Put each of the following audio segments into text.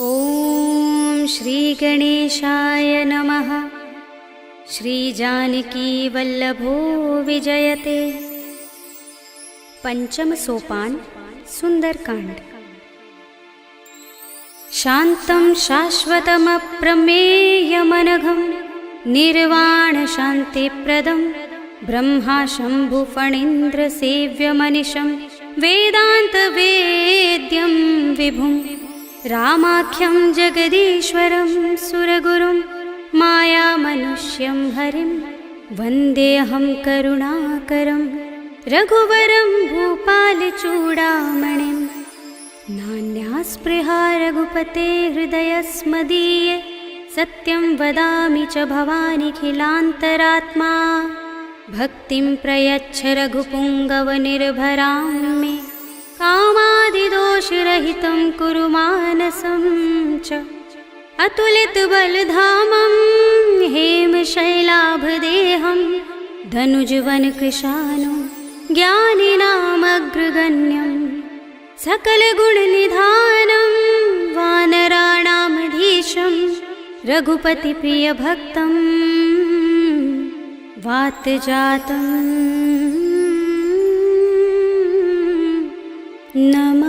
ॐ श्री गणेशाय नमः। श्री जानकी वल्लभो विजयते। पंचम सोपान सुंदरकांड। शांतं शाश्वतमप्रमेयमनघं निर्वाण शांतिप्रदं ब्रह्मा शंभु फणीन्द्र सेव्यमनिशं वेदांत वेद्यं विभुं रामाख्यं जगदीश्वरं सुरगुरुं मायामनुष्यं हरिं वन्देऽहं करुणाकरं रघुवरं भूपालचूडामणिं। नान्यास्पृहा रघुपते हृदयस्मदीये सत्यं वदामि च भवानिखिलान्तरात्मा। भक्तिं प्रयच्छ रघुपुङ्गवनिर्भरां मे कामादिदोषरहितं कुरु मानसं च। अतुलितबलधामं हेमशैलाभदेहं धनुजवनकृशानं ज्ञानिनामग्रगण्यं सकलगुणनिधानं वानराणामधीशं रघुपतिप्रियभक्तं वातजातं नमामि।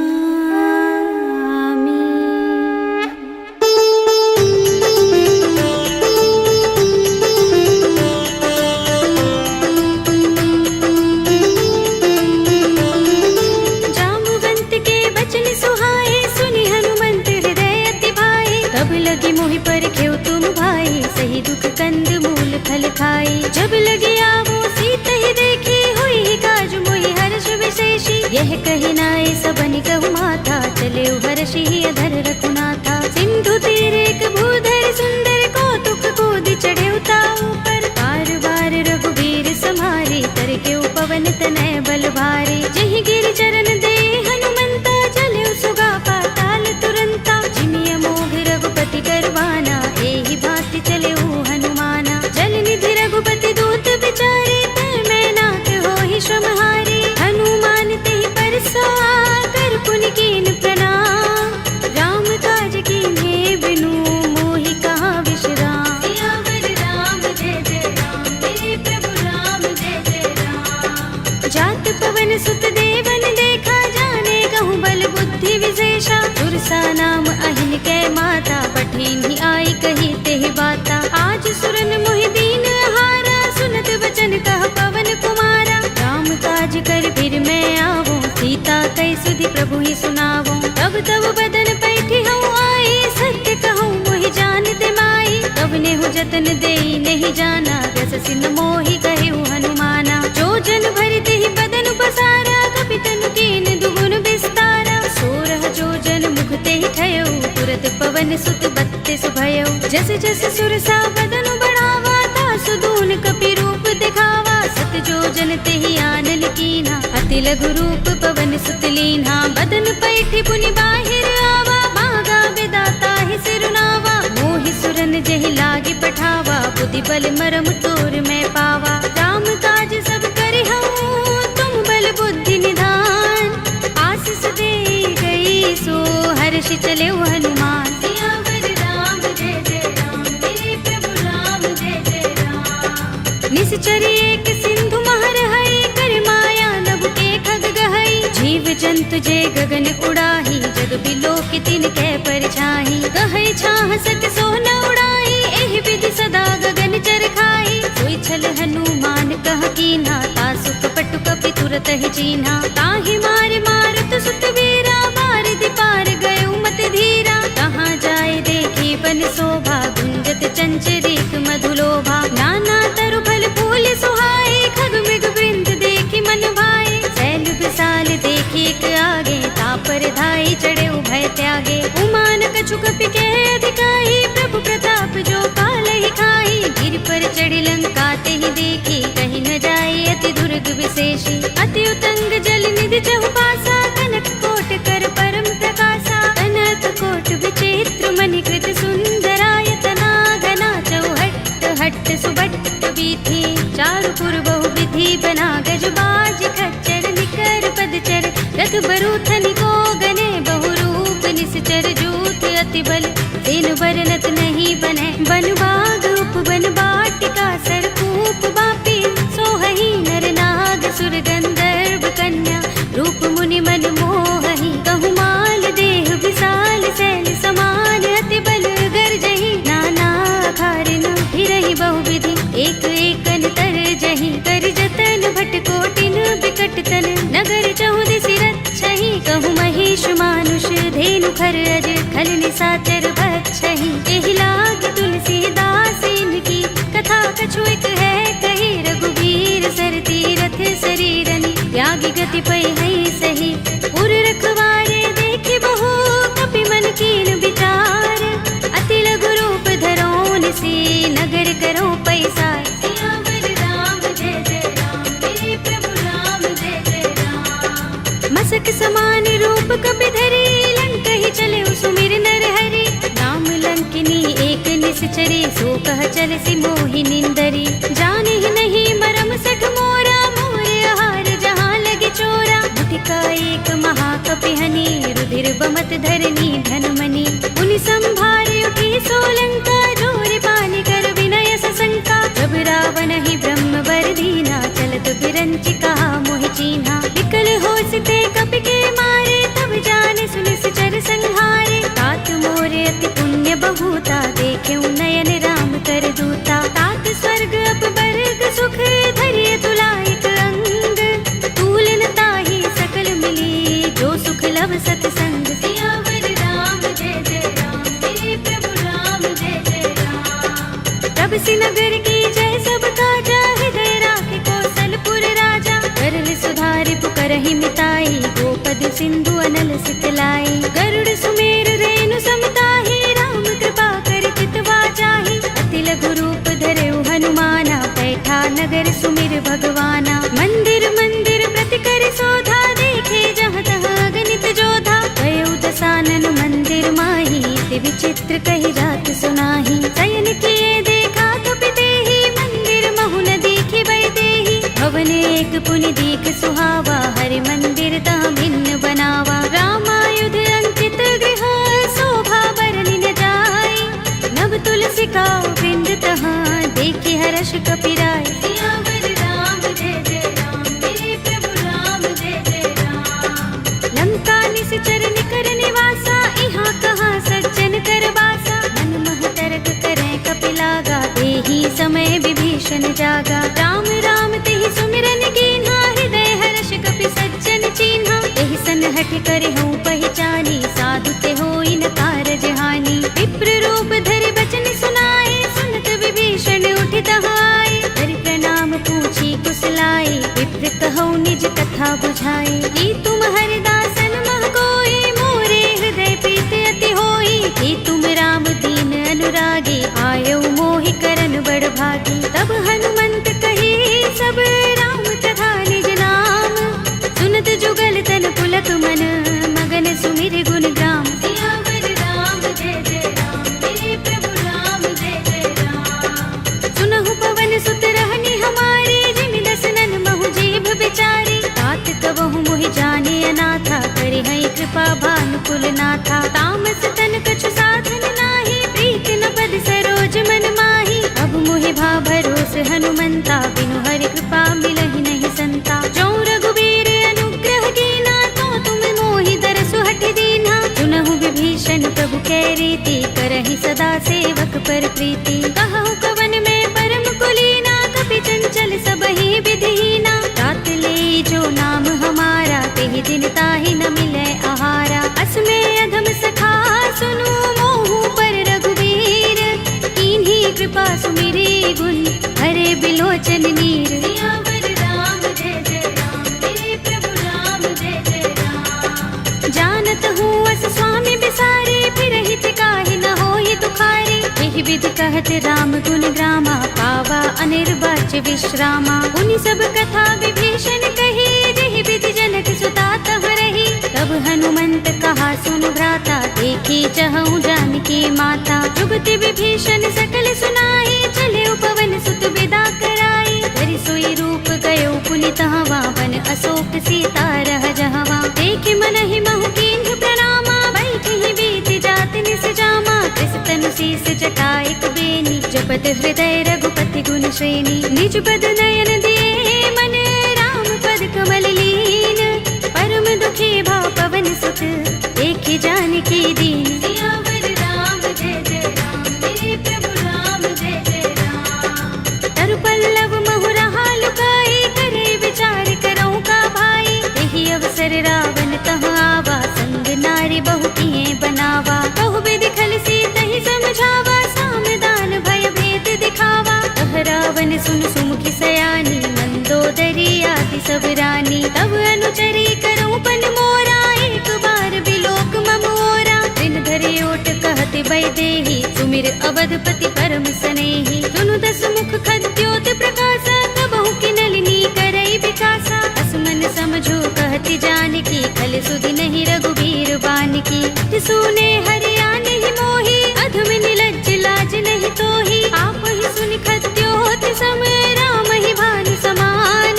जाम्बुवंत के बचन सुहाए सुनि हनुमंत हृदय अति भाए। तब लगी मोहि परखेउ तुम भाई सही दुख कंद मूल फल खाई। जब लगी आवो सीत ही देखी हुई काज मोहि हर्ष विशेषी। यह कही नाय सबन कहु माथा चले हर्षि अधर रघुनाथा। सिंधु तीर एक भूधर सुंदर कौतुक कूदि चढ़े ताऊ पर। बार बार रघुबीर सम्हारी तर के पवन तनय बल भारी। जहि गिरि चरण दे हनुमंता चले सुगा पाताल तुरंता। जिमिय मोघ रघुपति करवाना एहि भांति चले हनुमाना। जल निधि रघुपति दूत बिचारे तै मैं नाथ होहि श्रमहारी। हनुमान तेहि परसा कर पुनि कीन प्रणाम। राम काज कीन्हे बिनु मोहि कहाँ विश्राम। सियावर राम जय जय राम मेरे प्रभु राम जय जय राम। जात पवन सुत देवन देखा जाने कहूँ बल बुद्धि विशेषा। तुरसा नाम अहिन कै माता पठिन्हि आई कही तेहि बाता। आज सुरन मोहि दीन हारा सुनत वचन कह पवन कुमारा। राम काज कर फिर मैं आवो सीता कई सुधि प्रभु ही सुनावो। तब तब बदन पैठी हूँ आई सत्य कहूँ मोहि जानते माई। तब नेहु जतन देई नहीं जाना रस सिन मोहि कहेउ हनुमाना। जो जन भरते ही बदन बसारा कपितन कीन दुगुन विस्तारा। सोरह जो जन मुख ते ही ठयउ तुरत पवन सुत बत्तीस भयउ। जस जस सुरसा बदन बढ़ावा तासु दून कपि रूप दिखावा। सत जो जन ते ही आनन कीना अति लघु रूप पवन सुत लीन्हा। बदन पैठी पुनि बाहिर आवा बागा विदाता ही सिरुनावा। मोहि सुरन जहि लागे पठावा बुद्धि बल मरम तोर मैं पावा। राम काज सब करे हूँ तुम बल बुद्धि निधान। आशीष दे गई सो हर्ष चले हनुमान। सियावर राम जय जय राम मेरे प्रभु राम जय जय राम। निश्चरी एक सिंधु महर है कर माया नभ के खग गहई। जीव जंतु जे गगन उड़ाही जग बिलोक तिन कै परछाई। कहै छाह सक सोन उड़ाई एहि विधि सदा गगन चर खाई। सोई छल हनुमान कह कीन्हा तासु कपट कपि तुरत ही चीन्हा। ताहि मार मारत सुत वीरा बारिधि पार गयो मत धीरा। कहाँ जाए देखी बन शोभा गुंजत चंचरीक मधुलोभा। नाना तरु फल फूल सुहाए खग मृग वृंद देखी मन भाए। शैल विशाल देखी एक आगे तापर धाई चढ़े उभय त्यागे। उमान कछु कपि के अधिकाई प्रभु प्रताप जो काल ही खाई। गिर पर चढ़ी लंका ते ही देखी कहीं न जाए अति दुर्ग विशेषी। अति उतंग जल निधि चहुपासा कनक कोट कर परम प्रकाशा। कनक कोट विचित्र मणिकृत सुंदरायतना घना चौहट्ट हट्ट सुबट्ट वीथी। चारु पुर बहु विधि बना गजबाज खच्चर निकर पदचर। रथ बरूथनि को गने बहुरूप निश्चर जूथ अति बल तेनु बरनत नहीं बने। बन बाग उपवन बाटिका सरकूप बापी सोहही नर नाग सुर गंधर्व कन्या रूप मुनि मन मोहही। कहु माल देह विशाल शैल समान अति बल गर्जही। नाना खारिन फिरहि बहुविधि एक एकन तर जही। कर जतन भट कोटिन बिकट तन नगर चहुदिसि रक्षहि। कहु महेश मानुष धेनु खर अज खल निशाचर भक्षहि। एहि लाग तुलसीदास इनकी कथा कछु एक है कही। रघुबीर सर तीरथ शरीरनि त्यागी गति पै है सही। पुर रखवारे देखि बहु कपि मन कीन विचार। अति लघु रूप धरोन से नगर करो पैसार। सियावर राम जय जय राम मेरे प्रभु राम जय जय राम। मसक समान रूप कपि धरि लंकहि चले सुमिर नर हरि। राम लंकिनी एक निश्चरी सो कह चल सि मोहि निंदरी। जाने ही नहीं मरम सठ मोरा मोरे आहार जहाँ लगे चोरा। मुठिका एक महाकपि हनि रुधिर बमत धरनी धनमणि। उनि संभारे उठी सोलंका जोर पानि कर विनय सशंका। जब रावण ही ब्रह्म वर दीना चलत बिरंचिका मोहि चीन्हा। विकल होसते कपि के मारे तब जाने सुनि चर संहारे। तात मोरे अति पुण्य बहुता देखे नयन राम कर दूता। तात स्वर्ग अपवर्ग सुख धरिय तुलायक अंग। तूलन ताहि सकल मिली जो सुख लव सतसंग। सियावर राम जय जय राम मेरे प्रभु राम जय जय राम। तब सि नगर की जय सब काजा हृदय राखे कौशलपुर राजा। करल सुधारि पुकारहि मिताई गोपद सिंधु अनल सितलाई। गरुड़ सुमेर रेणु समताहि राम कृपा कर चितवा जाहि। अति लघु रूप धरेउ हनुमाना बैठा नगर सुमिर भगवाना। मंदिर मंदिर प्रति कर शोधा देखे जहाँ तहाँ गणित जोधा। गयो दसानन मंदिर माही ते विचित्र कही रात सुनाही। शयन किए देखा कपि तेहि मंदिर महु न दीखि बैदेहि। भवन एक पुनि दीख सुहावा हरि मंदिर तहाँ भिन्न बनावा। रामायुध अंकित गृह शोभा बरनि न जाय। नव तुलसी का वृंद तहाँ देखि हर्ष कपि राय। सियावर राम जय जय राम मेरे प्रभु राम जय जय राम। लंका निश्चर निकर निवासा इहाँ कहाँ सज्जन कर बासा। मन मह तरक करे कपि लागा तेहि समय विभीषण जागा। राम राम तेहि सुमिरन कीन्हा हृदय हर्ष कपि सज्जन चीन्हा। एहि सनहठ करे हूँ पहचानी साधु ते होई न कारज हानि। विप्र रूप धरि बचन सुनाए सुनत विभीषण उठित आए। हरि प्रणाम पूछी कुशलाई विप्र कहौ निज कथा बुझाई। कि तुम हरिदासन मह कोई मोरे हृदय प्रीत अति होई। कि तुम राम दीन अनुरागी आयो मोहि करन बड़ भागी। तब हनुमंत कही सब राम तथा निज नाम। सुनत जुगल तन पुलक मन मगन सुमिर गुण ग्राम। सियावर राम जय जय राम मेरे प्रभु राम जय जय राम। सुनहु पवन सुत रहनी हमारी जिमि दसनन महु जीभ बिचारी। तात कबहु मोहि जाने अनाथा करि है कृपा भानुकुल नाथा। तामस तन कछु साधन नाही प्रीति न पद सरोज मन माही। अब मोहि भा भरोस हनुमंता बिनु हरि कृपा मिलहि नहीं संता। जो रघुबीर अनुग्रह कीना तो तुम मोहि दरसु हठ दीना। सुनहु विभीषण प्रभु कै रीति करहि सदा सेवक पर प्रीति। कहु कवन में परम कुलीना कपि चंचल सबहि विधिहीना। तात ले जो नाम हमारा तेहि दिन ताहि न मिलै आहारा। असमे अधम सखा सुनु मोहु पर रघुबीर। कीन्ही कृपा सुमिरी गुण हरे बिलोचन नीर। सियावर राम जय जय राम मेरे प्रभु राम जय जय राम। जानत हूँ अस स्वामी बिसारे फिरहि काहि न होई दुखारे। एहि विधि कहत राम गुण ग्रामा पावा अनिर्वाच्य विश्रामा। उनि सब कथा विभीषण कही जेहि विधि जनक सुता तह रही। तब हनुमंत कहा सुन भ्राता देखी चहु जानकी माता। जुगति विभीषण सकल सुनाई चले पवन सुत विदा कराई। धरि सोई रूप गयो पुनि तहाँ वन अशोक सीता रह जहवा। देखि मनहि महु कीन्ह प्रणामा बैठहि बीति जात निस द्रुपद हृदय रघुपति गुण श्रेणी, निज पद नयन दिए मन राम पद कमल लीन। परम दुखी भाव पवन सुत देखि जानकी दीन। सियावर राम जय जय राम, मेरे प्रभु राम जय जय राम। तरु पल्लव महु रहा लुकाई, करे विचार करौ का भाई। यही अवसर रावण तहाँ आवा, संग नारी बहु किए बनावा। कहु विधि खल सीतहि समझावा, साम दान भय भेद दिखावा। कह रावण सुन सुमुखी सयानी, मंदोदरी आदि सब रानी। तब अनुचरी करौ पन मोरा, एक बार बिलोक मम ओरा। दिन धरि ओट कहति वैदेही, सुमिर अवधपति परम सनेही। सुनु दस मुख खद्योत प्रकाशा, कबहु की नलिनी करई विकासा। असमन समझो कहति जानकी, खल सुधि नहीं रघुबीर बानकी। सुने हरिया नहीं मोही, अधम निलज्ज लाज नहीं तोही। आप ही सुनि खद्योत सम, राम ही भानु समान।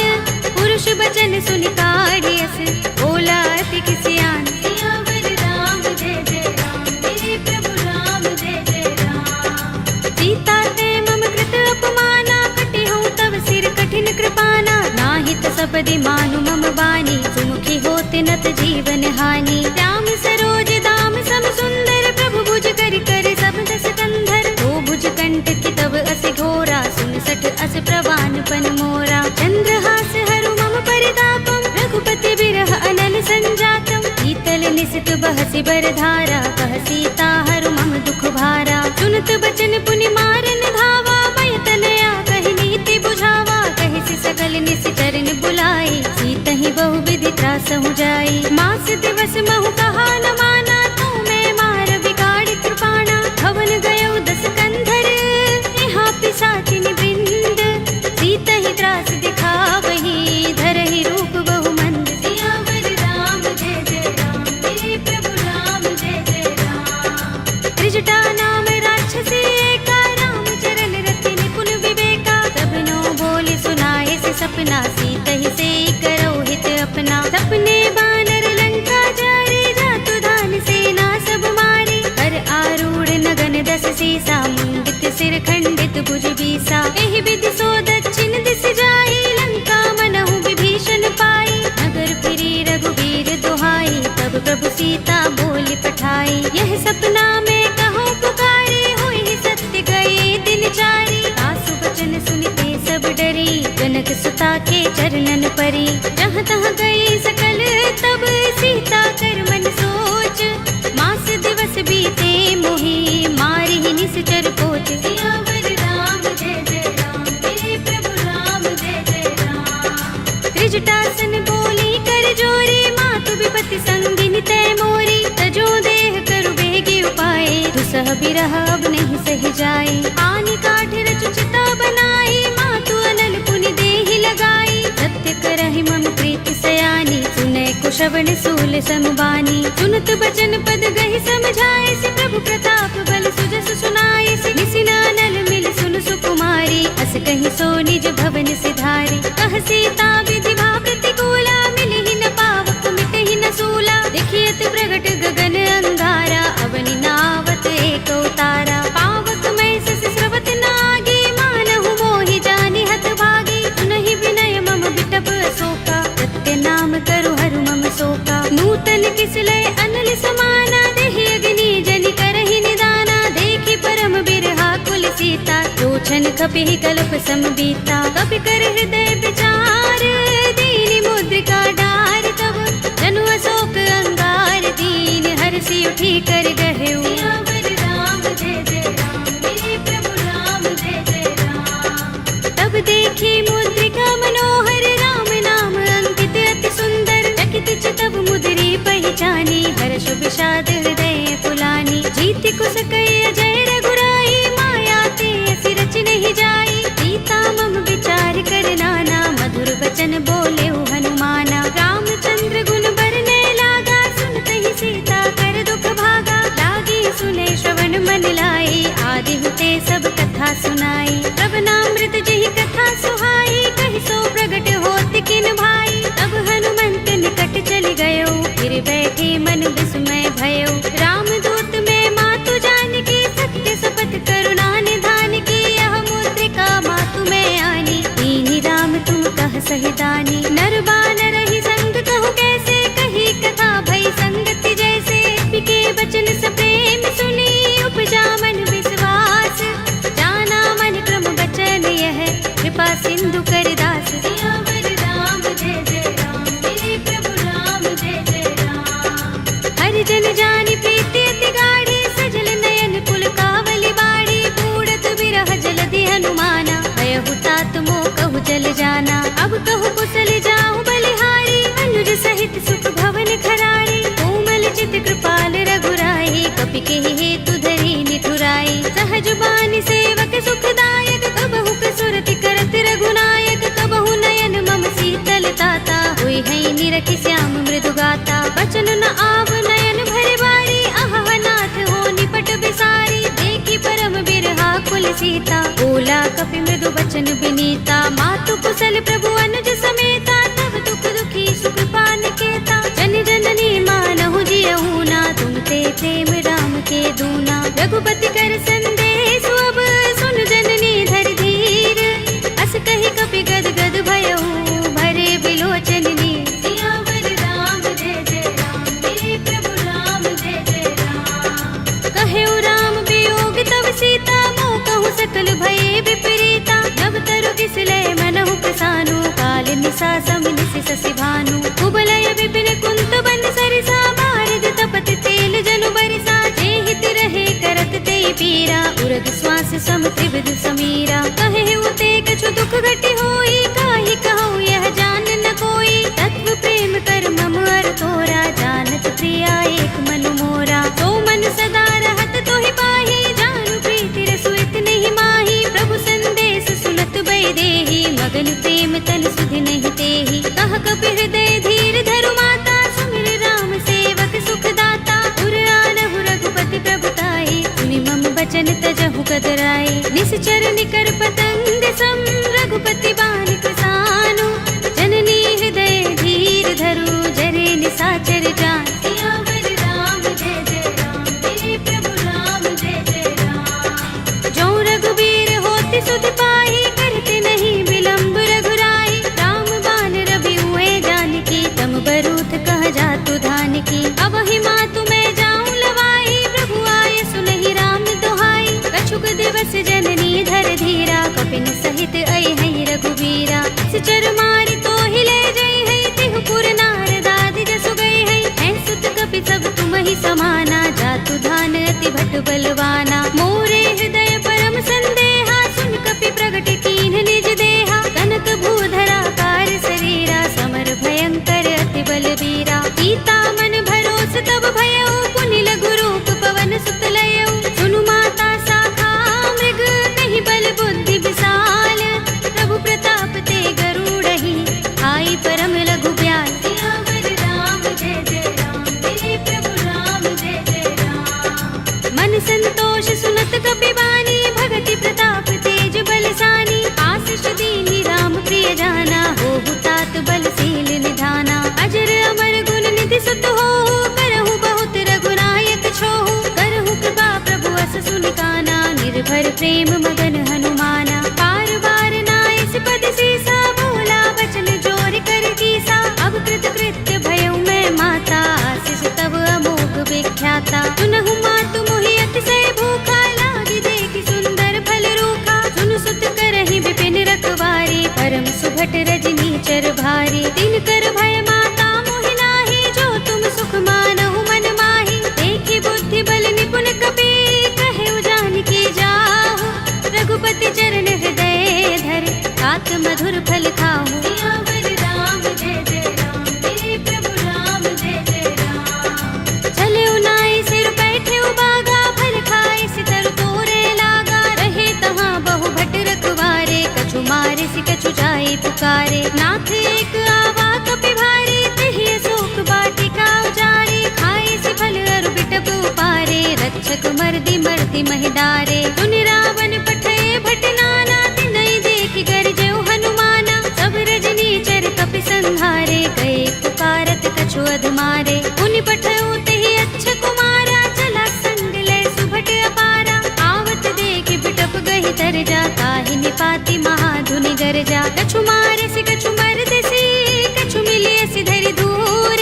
पुरुष बचन सुनि काढ़ियस, बोला अति किसियान। सियावर राम जय जय राम, मेरे प्रभु राम जय जय राम। सीता ते मम कृत अपमाना, कटिहउँ तव सिर कठिन कृपाना। नाहित सबदि मानु मम बानी, सुमुखी होत नत जीवन हानि। राम सरोज दाम सम सुंदर, प्रभु भुज कर कर सब दस कंधर। दो भुज कंठ की तब अस घोरा, सुन सठ अस प्रवान पन मोरा। चंद्रहास हरु मम परितापम, रघुपति बिरह अनल संजातम। शीतल निसित बहसि बरधारा, कह सीता हरु मम दुख भारा। सुनत बचन पुनि मारन धावा, भय तनया कहि नीति बुझावा। कहि सकल निश्चरण बुलाई, सीतहि बहु विधि त्रासहु जाई। मास दिवस महु कहा न माना, तू मैं मार बिगाड़ी कृपाणा। भवन गयो दस कंधर, यहाँ पिशाचिनी वृंद। सीतहि त्रास दिखावही, धरहि रूप बहु मंद। सियावर राम जय जय राम, मेरे प्रभु राम जय जय राम। त्रिजटा नाम राक्षसी एका, राम चरण रति निपुण विवेका। सबनो बोली सुनाए से सपना, सीतहि से करौ हित अपना। सपने बानर लंका जारे, जातु धान सेना सब मारे। कर आरूढ़ नगन दस सीसा, मुंडित सिर खंडित भुज बीसा। एहि विधि सो दक्षिण दिस जाई, लंका मनहु विभीषण पाई। नगर फिरी रघुबीर दुहाई, तब प्रभु सीता बोली पठाई। यह सपना में कहो पुकारी, हुई सत्य गए दिन चारी। सासु बचन सुनते सब डरी, जनक सुता के चरणन परी। जहाँ तहाँ गई सकल तब, सीता कर मन सोच। मास दिवस बीते मोही, मारि ही निश्चर कोच। सियावर राम जय जय राम, मेरे प्रभु राम जय जय राम। त्रिजटासन बोली कर जोरी, मातु विपति संगिनी तय मोरी। तजो देह करु बेगी उपाय, दुसह बिरह अब नहीं सह जाए। आनि काठ रचु चिता बनाई, मातु अनल पुनि देहि लगाई। सत्य करहि मम प्रीति सयानी, सुनै कुशवन सूल समबानी। सुनत बचन पद गहि समझाए, से प्रभु प्रताप बल सुजस सुनाए। से निसिनानल मिल सुन सुकुमारी, अस कहि सो निज भवन सिधारी। कह सीता विधि भा प्रतिकूला, मिलहि न पावक मिटहि न सूला। देखियत प्रगट गगन अंगारा, अवनि नावत एक उतारा। पावक मैं सस स्रवत नागी, मानहु मोहि जानि हत भागी। सुनहि विनय मम बिटप अशोका, सत्य नाम करु हरु मम शोका। नूतन किसलय अनल समाना, देहि अग्नि जनि करहि निदाना। देखि परम बिरहा कुल सीता, लोचन कपिहि कल्प सम बीता। कपि कर हृदय विचार, दीनि मुद्रिका डार। तब जनु अशोक अंगार, दीन हरषि उठी कर गहेउ। सियावर राम जय जय राम, मेरे प्रभु राम जय जय राम। तब देखी मुद्रिका मनोहर, राम नाम अंकित अति सुंदर। चकित चितव मुद्री पहचानी, हर्ष विषाद हृदय फुलानी। जीति कुस कई अजय रघुराई, माया ते असि रच नहीं जाई। सीता मम विचार कर नाना, मधुर वचन बोले हनुमाना। रामचंद्र गुण बरने लागा, सुनते सीता कर दुख भागा। लागी सुने श्रवण मन लाई, आदि हुते सब कथा सुनाई। तब नामृत जहि कथा सुहाई, कहि सो प्रगट होत किन भाई। तब हनुमंत निकट चल गयो, फिर बैठे मन विस्मय भयो। रामदूत में मातु जानकी, सत्य शपथ करुणा निधान की। आव नयन भरे बारी, आहा नाथ हो निपट बिसारी। देखी परम बिरहा कुल सीता, बोला कपि मृदु बचन बिनीता। मातु कुशल प्रभु अनुज समेता, तब दुख दुखी सुख पान केता। जन जननी मानहु जियहु ना, तुम ते प्रेम राम के दूना। रघुपति कर संदेश अब सुन जननी धर धीर, अस कहि कपि गद गद भयहु भरे बिलोचन नीर। सियावर राम जय जय राम, मेरे प्रभु राम जय जय राम। कहेउ राम वियोग तब सीता, मोह कहूँ सकल भये विपरीता। नव तरु किसलय मनहु प्रसानु, काल निसा समिनिस ससि भानु। कुबलय विपिन कुंत बन सरिसा, बारिद तपत तेल जनु बरिसा। जे हित रहे करत ते पीरा, उरग श्वास सम त्रिविध समीरा। कहेउ ते कछु दुख घटी होई, काहि कहूँ यह जान न कोई। तत्व प्रेम कर मम अर तोरा, जानत प्रिया एक मन मोरा। तो मन सदा रहत तोहि पाहि, जानु प्रीति रसु इतहि माहि। प्रभु संदेश सुनत बै देहि, मगन प्रेम तन सुधि नहीं तेहि। कह कपि हृदय धीर धरु माता, सुमिर राम सेवक सुख दाता। उर आनहु रघुपति प्रभुताई, सुनि मम बचन तजहु कदराई। निश्चर निकर पतंग सम, रघुपति बानिक सानु। जननी हृदय धीर धरु, जरे निसाचर जान। सियावर राम जय जय राम, मेरे प्रभु राम जय जय राम। जो रघुबीर होति सुध पाहि, करते नहीं विलंब रघुराई। राम बान रवि हुए जानकी, तम बरूथ कह जातु धान की। अब ही मातु मैं जाऊं लवाई, प्रभु आए सुनहि राम दुहाई। कछुक दिवस जननी धर धीरा, कपिन सहित आई है रघुबीरा। सिचर मारि तो हिले जई है, तिहु पुर नारद आदि जसु गई है। ऐ सुत कपि सब तुम ही समाना, जातु धान अति भट बलवाना। मोरे हृदय परम संदेहा, सुन कपि प्रगट कीन्ह निज देहा। कनक भूधरा कार शरीरा, समर भयंकर अति बलबीरा। सीता मन भरोस तब भयउ, पुनि लघु रूप पवन सुत लयउ। सुनु माता शाखा मृग, कहि बल बुद्धि विशाल। प्रभु प्रताप ते गरुड़हि, आई परम लघु ब्याल। सियावर राम जय जय राम, मेरे प्रभु राम जय जय राम। मन संतोष सुनत कपि बानी, भगति प्रताप तेज बलसानी। आशीष दीनि राम प्रिय जाना, होहु तात बलशील निधाना। अजर अमर गुण निधि सुत होहु, करहु बहुत रघुनायक छोहु। करहु कृपा प्रभु अस सुनि काना, निर्भर प्रेम मगन हनुमाना। पार बार नाइस पद सीसा, बोला बचन जोर कर कीसा। अब कृत कृत्य भयउ मैं माता, आशीष तब अमोघ विख्याता। सुनहु मातु मोहि अतिशय भूखा, लागी देखि सुंदर फल रूखा। सुन सुत करहि विपिन रखवारी, परम सुभट रजनी चर भारी। दिन कर भय माता मोहि नाही, जो तुम सुख मानहु मन माहि। देखि बुद्धि बल निपुण कपि, कहेउ जानकी जाहु। रघुपति चरण हृदय धर, तात मधुर फल खाहु। सियावर राम जय जय राम, मेरे प्रभु राम जय जय राम। चले उनाई सिर बैठे बागा, फल खाए सितर तोरे लागा। रहे तहाँ बहु भट रखवारे, कछु मारे सि कछु जाए पुकारे। नाथ एक आवा कपि भारी, तेहि अशोक वाटिका उजारी। खाए सि फल अरु बिटप उपारे, रक्षक मर्दि मर्दि महिदारे। सुनि रावण पठय भट नाना, तिनहि देखि गरजेउ हनुमाना। सब रजनी चर कपि संहारे, गए पुकारत कछु अधमारे। पुनि पठयउ तेहि अच्छ कुमारा, चला संग लय सुभट अपारा। आवत देखि बिटप गहि तर जा, ताहि निपाति महाधुनि गरजा। कछु मारे सि कछु मर्द सी, कछु मिलिय सि धरि दूर।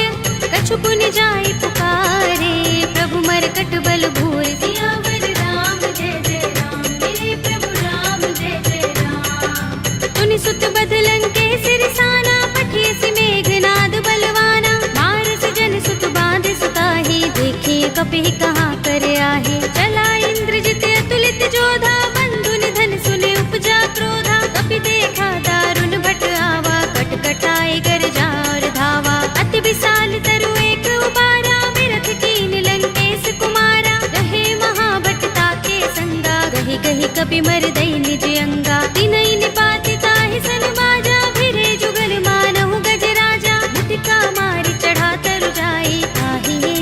कछु पुनि जाई पुकारे, प्रभु मरकट बल भूर। सियावर राम जय जय राम, मेरे प्रभु राम जय जय राम। तुनि सुत बदलंग के सिरसाना, पठिय सि मेघनाद बलवाना। मारस जन सुत बांध सुताहि, देखिए कपि कहाँ कर आहे। चला इंद्रजित अतुलित जोधा, बंधु निधन सुने उपजा क्रोधा। कपि देखा दारुण भट आवा, कट कटाई कर जार धावा। अति विशाल तरु एक उबारा, बिरथ कीन लंकेश कुमारा। रहे महाभट ताके संगा, गहि गहि कपि मर दई निज अंगा। तिनहि निपाति ताहि सन बाजा, भिरे जुगल मानहु गज राजा। मुटिका मारि चढ़ा तरु जाई, ताहि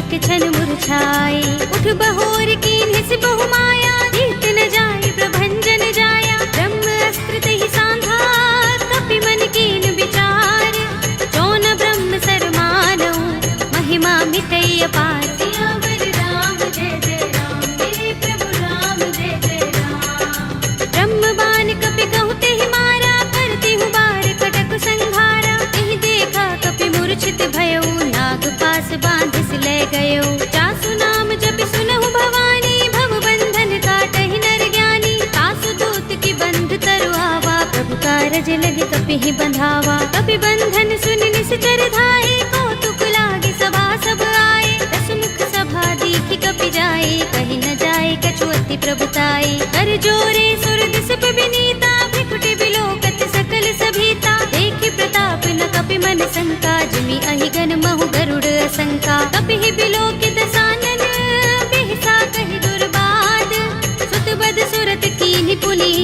काज लगे कपि ही बंधावा। कपि बंधन सुन निश्चर धाये, कौतुक लागे सभा सब आए। दसमुख सभा देखी कपि जाए, कहीं न जाए कछु अति प्रभुताई। कर जोरे सुर दिस विनीता, भ्रिकुटि बिलोकत सकल सभीता। देखि प्रताप न कपि मन शंका, जिमि अहिगन महु गरुड़ असंका। कपि ही बिलोकित सानन, बिहसा कहि दुर्बाद। सुत बद सुरत कीन्हि पुनि,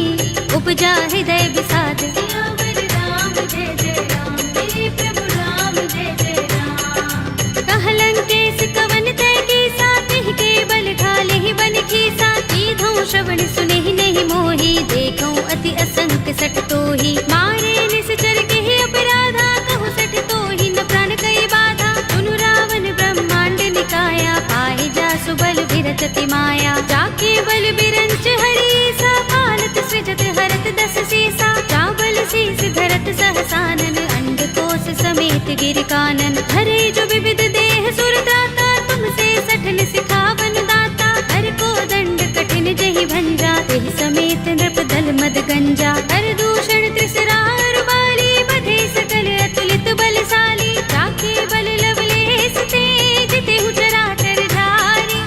उपजा हृदय विषाद। सियावर राम जय जय राम, मेरे प्रभु राम जय जय राम। कहलन केस कवन तय कीसा, तिहि के बल ढाले ही बन खीसा। कीधौं श्रवण सुनेहि नहीं मोहि, देखौं अति असंक सठ तोहि। मारे निश्चर केहि अपराधा, कहु सठ तोहि न प्राण कई बाधा। सुनु रावण ब्रह्मांड निकाया, पाहि जासु बल बिरत अति माया। जाके बल बिरंच हरीसा, पालत सृजत हरत दस सीसा। चावल शीस धरत सहसानन, अंडकोश समेत गिर कानन। हरे जो विविध देह सुर त्राता, तुमसे सठन सिखावन दाता। हर को दंड कठिन जहि भंजा, तेहि समेत नृप दल मद गंजा। हर दूषण त्रिसरार बाली, बधे सकल अतुलित बलशाली। जाके बल लवलेस ते, जितेहु चराचर धारी।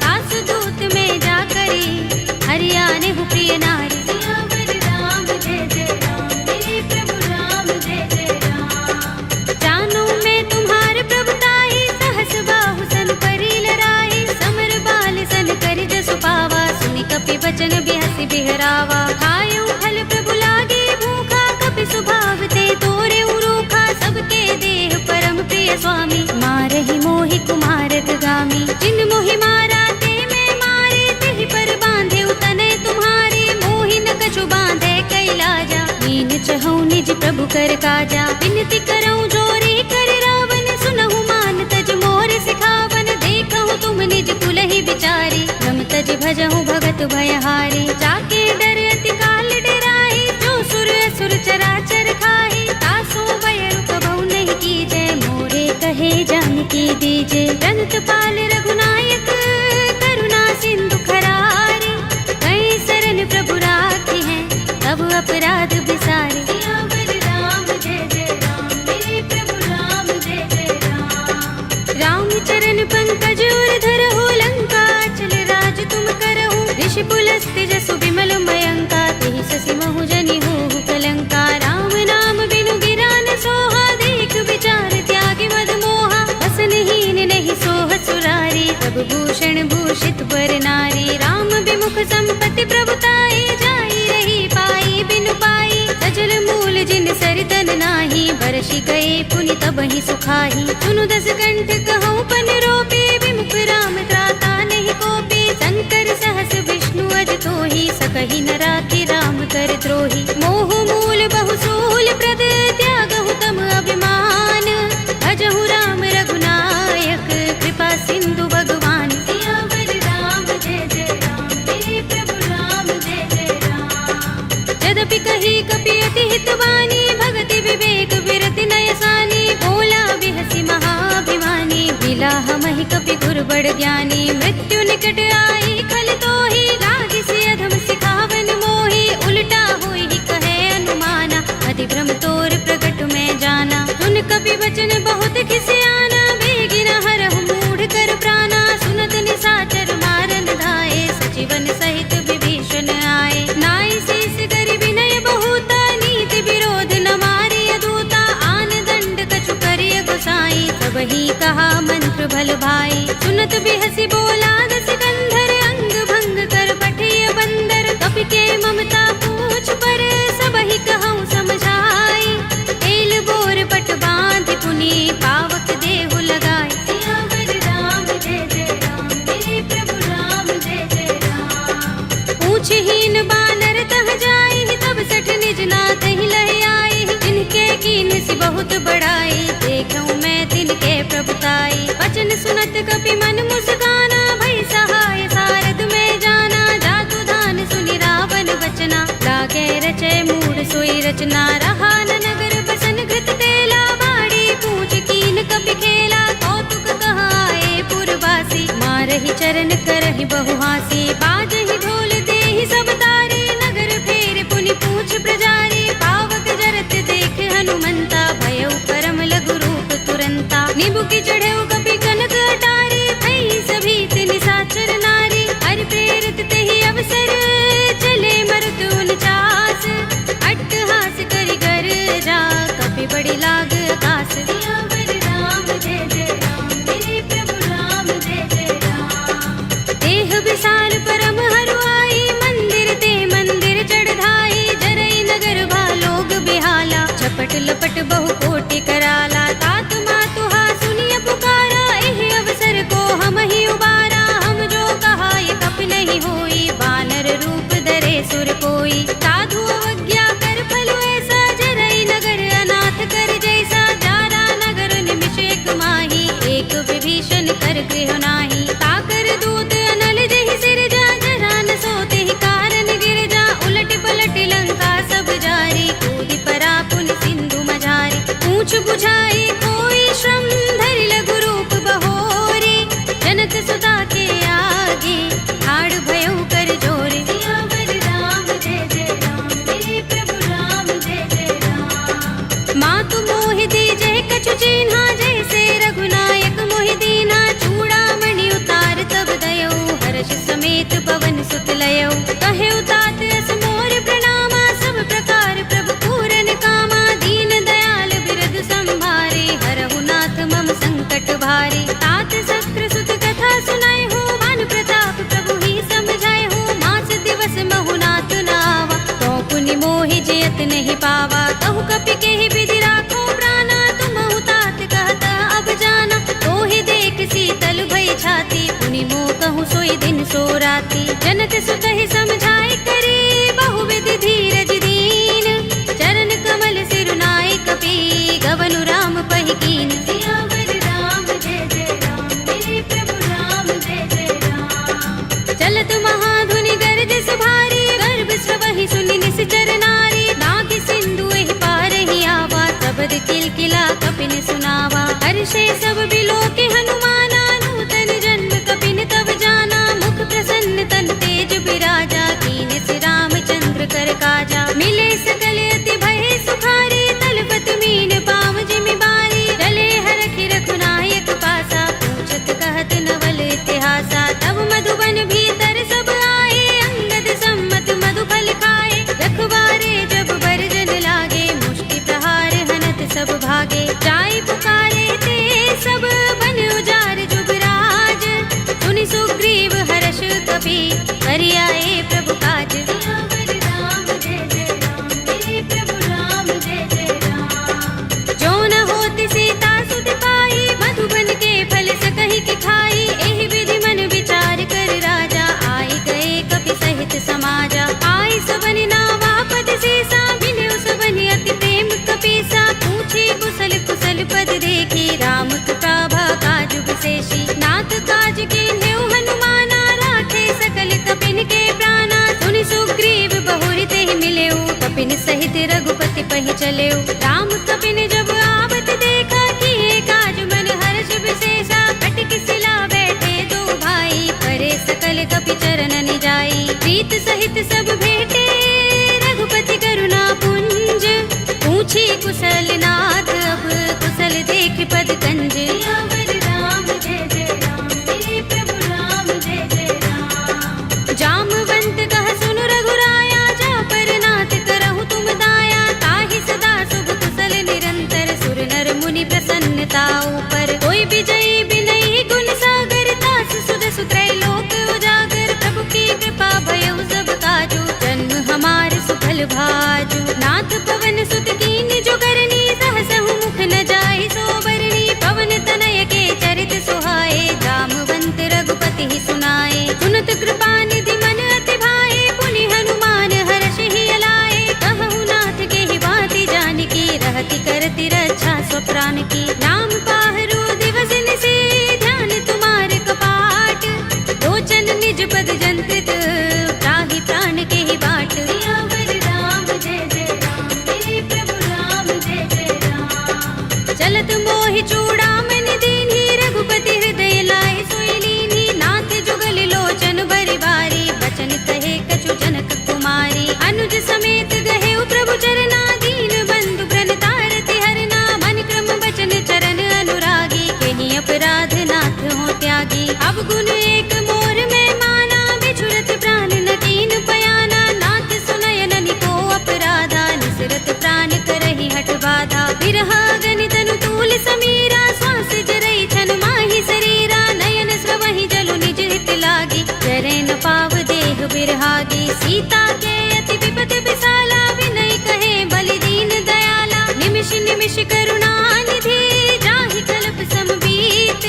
तासु दूत में जा करी, हरियाने हु प्रिय नारी। सियावर राम जय जय राम, मेरे प्रभु राम जय जय राम। जानो मैं तुम्हार प्रभुताई, सहस बाहु सन परी लराई। समर बाल सन करि जसु पावा, सुनि कपि बचन बिहसि बिहरावा। खायौ फल प्रभु लागे भूखा, कपि स्वभाव ते तोरे उरूखा। सबके देह परम प्रिय स्वामी, मारहि मोहि कुमारक गामी। जिन मोहि मारा ते मैं मारे, तिहि पर बांधे तनय तुम्हारे। मोहि न कछु बांधे कैलाजा, कीन चहु निज प्रभु कर काजा। विनती करऊं जोरी कर रावण, सुनहु मान तज मोर सिखावन। देखहु तुम निज कुलहि विचारी, रम तज भजहु भगत भयहारी। जाके डर अति काल डराई, जो सुर असुर चराचर खाई। तासो भय कबहु नहीं कीजय, मोरे कहे जानकी दीजे। रंत पाल रघुनायक, करुणा सिंधु खरारी। कई शरण प्रभु राखी हैं, तब अपराध बिसारे। सियावर राम जय जय राम, मेरे प्रभु राम जय जय राम। राम चरण पंकज उर धरहु, लंका चल राज तुम करहु। ऋषि पुलस्त्य जसु विमल मयंका, तेहि शशि महु जनि होहु कलंका। राम नाम बिनु गिरा न सोहा, देख विचार त्यागी मद मोहा। वसनहीन नहीं सोह सुरारी, सब भूषण भूषित बर नारी। राम विमुख संपत्ति प्रभुताई, जाई रही पाई बिनु पाई। सजल मूल जिन सरितन नाही, बरषि गए पुनि तबहि सुखाही। सुनु दस कंठ कहूँ पन रोपी, विमुख राम त्राता नहीं कोपी। शंकर सहस विष्णु अज तोहि, सकहि न राखी राम कर द्रोही। मोह मूल बहु सूल प्रद, त्यागहु तम अभिमान। भजहु राम रघुनायक, कृपा सिंधु भगवान। सियावर राम जय जय राम, मेरे प्रभु राम जय जय राम। यद्यपि कही कपि अति हितवानी, भगति विवेक विरति नयसानी। बोला बिहसि महाभिमानी, बिलाह महि कपि गुर बड़ ज्ञानी। मृत्यु निकट आई खल तोहि, लागिसि अधम सिखावन मोहि। उल्टा होई कहे अनुमाना, अति भ्रम तोर प्रगट में जाना। सुन कपि वचन बहुत खिसियाना, बेगिन हरहु मूढ़ कर प्राणा। सुनत निशाचर मारन धाये, सजीवन सहित विभीषण आए। नाई शीस करि विनय बहुता, नीति विरोध न मारिय दूता। आन दंड कछु करिय गोसाई, सबहि कहा मंत्र भल भाई। सुनत बिहसि बोला दस कंधर, अंग भंग कर पठिय बंदर। कपि के ममता पूछ पर, सबहि कहूँ समझाई। तेल बोर पट बांध पुनि, पावक देहु लगाई। सियावर राम जय जय राम, मेरे प्रभु राम जय जय राम। पूछहीन बानर तह जाई, तब सठ निज नाथ ही लह आई। जिनके कीन सि बहुत बड़ाई, देखूं मैं तिनके प्रभुताई। वचन सुनत कपि मन मुस्काना, भई सहाय सारद में जाना। जातु धान सुनि रावण वचना, लागे रचय मूढ़ सोई रचना। रहा न नगर बसन घृत तेला, बाड़ी पूछ कीन कपि खेला। कौतुक कहाए पुरवासी, मारहि चरण करहि बहुहासी। बाजहि ढोल देहि सब तारी, नगर फेर पुनि पूछ प्रजारी। पावक जर की चढ़े कपि कनक अटारी, थई सभी तिन साचर नारी। हरि प्रेरित ते ही अवसर, चले मरुत 49, अट्टहास करि कर जा, कपि बड़ी लाग आकाश। सियावर राम जय जय राम, मेरे प्रभु राम जय जय राम। देह विशाल परम हरुआई, मंदिर ते मंदिर चढ़ाई। जरई नगर भालोग बिहाला, झपट लपट बहु कोटि कराला। तात मातुहा सुनिय पुकारा, एहि अवसर को हम ही उबारा। हम जो कहा ये कप नहीं होई, बानर रूप धरे सुर कोई। साधु अवज्ञा कर फल ऐसा, जरई नगर अनाथ कर जैसा। जारा नगर निमिष एक माही, एक विभीषण कर गृह नाही। ताकर दूत अनल जहि सिर जा, जरा न सोते ही कारण गिर जा। उलट पलट लंका सब जारी, कूदि परा पुन सिंधु मझारी। पूछ बुझाई कोई श्रम, धरि लघु रूप बहोरी। जनक सुता के आगे, ठाड़ भयउ कर जोरे। सियावर राम जय जय राम, मेरे प्रभु राम जय जय राम। मातु मोहि दीजहि कछु चिन्हा, जैसे रघुनायक मोहि दीन्हा। चूड़ामणि उतार तब दयौ, हर्ष समेत पवन सुत लयौ। कहे तात अस मोर प्रणामा, सब प्रकार प्रभु पूरन कामा। दीन दयाल बिरद संभारे, हरहु नाथ मम संकट भारे। तात सक्र सुत कथा सुनाए हो, मान प्रताप प्रभु ही समझाए हो। मास दिवस महु नाथ नावा, तो पुनि मोहि जयत नहीं पावा। कहु कपि केहि विधि राखो प्राणा, तुमहु तात कहत अब जाना। तोहि देख शीतल भई छाती, पुनि मोह कहूँ सोई दिन सो राती। जनक सुत ही समझाए करे, बहु विधि धीरज दीन। चरण कमल सिरुनाए कपि, गवनु राम पहि कीन। सियावर राम जय जय राम, मेरे प्रभु राम जय जय राम। चलत महाधुनि गरज सुभारी, गर्भ स्रवहि सुनि निश्चर नारी। नाग सिंधु एहि पार ही आवा, सबद किलकिला कपिन सुनावा। हर्षे सब बिलोके हनुमाना, नूतन जन्म कपिन तब जाना। मुख प्रसन्न तन तेज बिराजा, कीन से रामचंद्र कर काजा। मिले सकल अति भय सुखारी, तलपत मीन पाव जिमि बारी। चले हरखि रघुनायक पासा, पूछत कहत नवल इतिहासा। तब मधुबन भीतर सब आए, अंगद सम्मत मधुफल खाए। रखवारे जब बरजन लागे, मुष्टि प्रहार हनत सब भागे। जाय पुकारे ते सब, बन उजार जुबराज। सुनि सुग्रीव हर्ष कपि, करि आए प्रभु काज। सियावर राम जय जय राम, मेरे प्रभु राम जय जय राम। जो न होत सीता सुत पाई, मधुबन के फल सकहि के खाई। एहि विधि मन विचार कर राजा, आए गए कपि सहित समाजा। आए सबन नावा पद सीसा, मिले सबन अति प्रेम कपीसा। पूछे कुशल कुशल पद देखी, राम कृपा काज विशेषी। नाथ काज कीन्हेउ हनुमाना, राखे सकल कपिन के प्राणा। सुनि सुग्रीव बहुरि तेहि मिलेउ, कपिन सहित रघुपति पहि चलेउ। राम कपिन जब आवत देखा, किए काज मन हर्ष विशेषा। कटि शिला बैठे दो भाई, परे सकल कपि चरण जाई। प्रीत सहित सब भेटे, रघुपति करुणा पुंज। पूछी कुशल नाथ अब, कुशल देख पद कंज। सियावर राम जय जय राम, मेरे प्रभु राम जय जय राम। जामवंत कह सुन रघुराया, जा पर नाथ करहु तुम दाया। ताहि सदा शुभ कुशल निरंतर, सुर नर मुनि प्रसन्नता ऊपर। कोई विजयी बिनयी गुण सागर, तास सुध सुत्रैलोक उजागर। प्रभु की कृपा भयउ सब काजू, जन्म हमार सुफल भाजू। नाथ पवन सुत कीन जो करनी, सहसहु मुख न जाहि सोबरनी। पवन तनय के चरित सुहाए, जामवंत रघुपति ही सुनाए। सुनत कृपा निधि मन अति भाए, पुनि हनुमान हर्ष ही अलाए। कहु नाथ के ही बाति जानकी, रहति करति रक्षा स्वप्रान की। नाम पाहरो दिवस निशि, ध्यान तुम्हारे कपाट। लोचन निज पद जंत्रित, त्राहि प्राण के ही बाट। सियावर राम जय जय राम, मेरे प्रभु राम जय जय राम। चलत मोहि चूड़ामणि दीन्ही, रघुपति हृदय लाए सोई लीन्ही। नाथ जुगल लोचन बरि बारी, बचन कहे कछु जनक कुमारी। अनुज समेत गहे प्रभु चरना, दीन बंधु प्रण तारति हरना। मन क्रम बचन चरण अनुरागी, केहि सीता के अति विपद विसाला, विनय कहे बलि दीन दयाला। निमिष निमिष करुणा निधि, जाहि कल्प समबीत।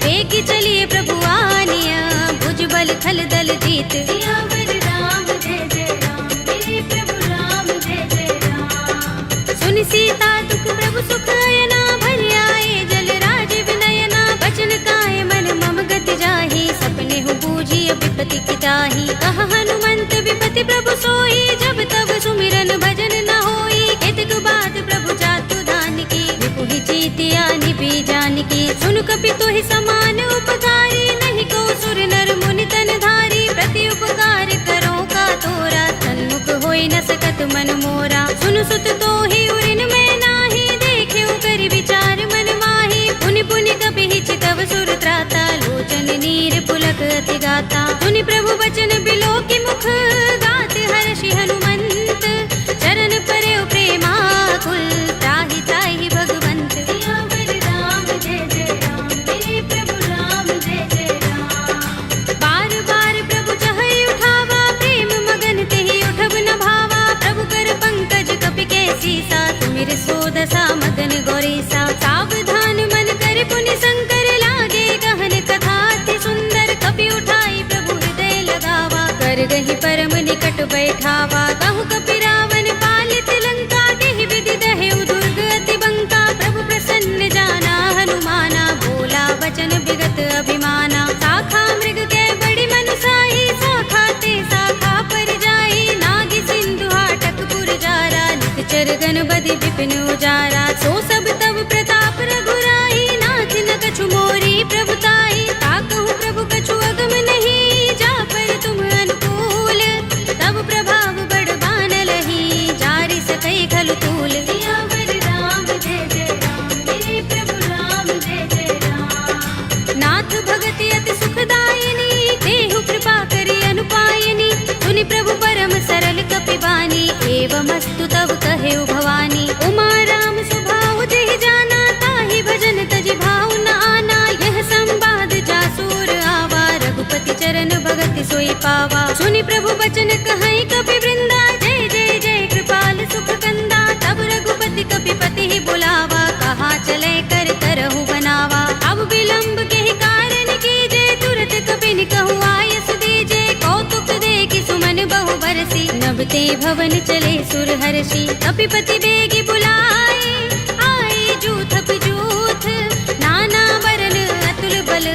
वेगी चलिए प्रभु आनिया, भुजबल थल दल जीत। सियावर राम जय जय राम, मेरे प्रभु राम जय जय राम। सुन सीता दुख प्रभु सुख अयना, भरि आए जल राज विनयना। बचन काय मन मम गति जाहि, सपने हूँ बूझी विपति की ताहि। कह हनुमंत विपति प्रभु सोई, जब तब सुमिरन भजन न होई। केतक बात प्रभु जातु दान की, विपुहि जीतिया निभि जान की। सुन कपि तोहि समान उपकारी, नहीं को सुर नर मुनि तन धारी। प्रति उपकार करो का तोरा, सन्मुख होई न सकत मन मोरा। सुन सुत तोहि उरिन में नाही, देखे कर विचार मन माही। पुनि पुनि कपि चितव सुर त्राता, लोचन नीर पुलक अति गाता। सुनि प्रभु बचन बिलो की मुख, गात हर्षि हनुमंत। चरण परे प्रेमाकुल, त्राहि त्राहि भगवंत। सियावर राम जय जय राम, मेरे प्रभु राम जय जय राम। बार बार प्रभु चहई उठावा, प्रेम मगन तेहि उठब न भावा। प्रभु कर पंकज कपि के सीसा, सुमिर सोदसा मगन गौरीसा। सावधान मन कर पुनि शंकर, लागे गहन कथा अति सुंदर। कपि उठाई प्रभु हृदय लगावा, कर गहि परम निकट बैठावा। कहु कपि रावण पालित लंका, तेहि विधि दहेउ दुर्ग अति बंका। प्रभु प्रसन्न जाना हनुमाना, बोला वचन विगत अभिमाना। शाखा मृग के बड़ी मनुसाही, शाखा ते शाखा पर जाई। नागी सिंधु हाटक पुर जारा, निकचर गण बधि विपिन उजारा। सो सब तब प्रताप रघुराई, नाथ न कछु मोरी प्रभुताई। ताकहु प्रभु कछु अगम नहीं, जा पर तुम अनुकूल। तब प्रभाव बड़ बानलहि, जारि सकै खलु तूल। सियावर राम जय जय राम, मेरे प्रभु राम जय जय राम। नाथ भगति अति सुखदायिनी, देहु कृपा करि अनुपायिनी। सुनि प्रभु परम सरल कपि बानी, एवमस्तु तब कहेउ भवानी। उमा राम सुभाउ जेहि जाना, ताहि भजन तजि भाउ न आना। यह संवाद जासुर आवा, रघुपति चरण भगति सोई पावा। सुनि प्रभु बचन कहई कपि वृंदा, जय जय जय कृपाल सुख कंदा। तब रघुपति कपिपति ही बुलावा, कहा चले कर करहु बनावा। अब विलंब के ही कारण कीजे, तुरत कपिन कहु आयस दीजे। कौतुक देखि सुमन बहु बरसी, नभते भवन चले सुर हर्षि। कपिपति बेगी बुलाए, आए जूथ जूथ। नाना बरन अतुल बल,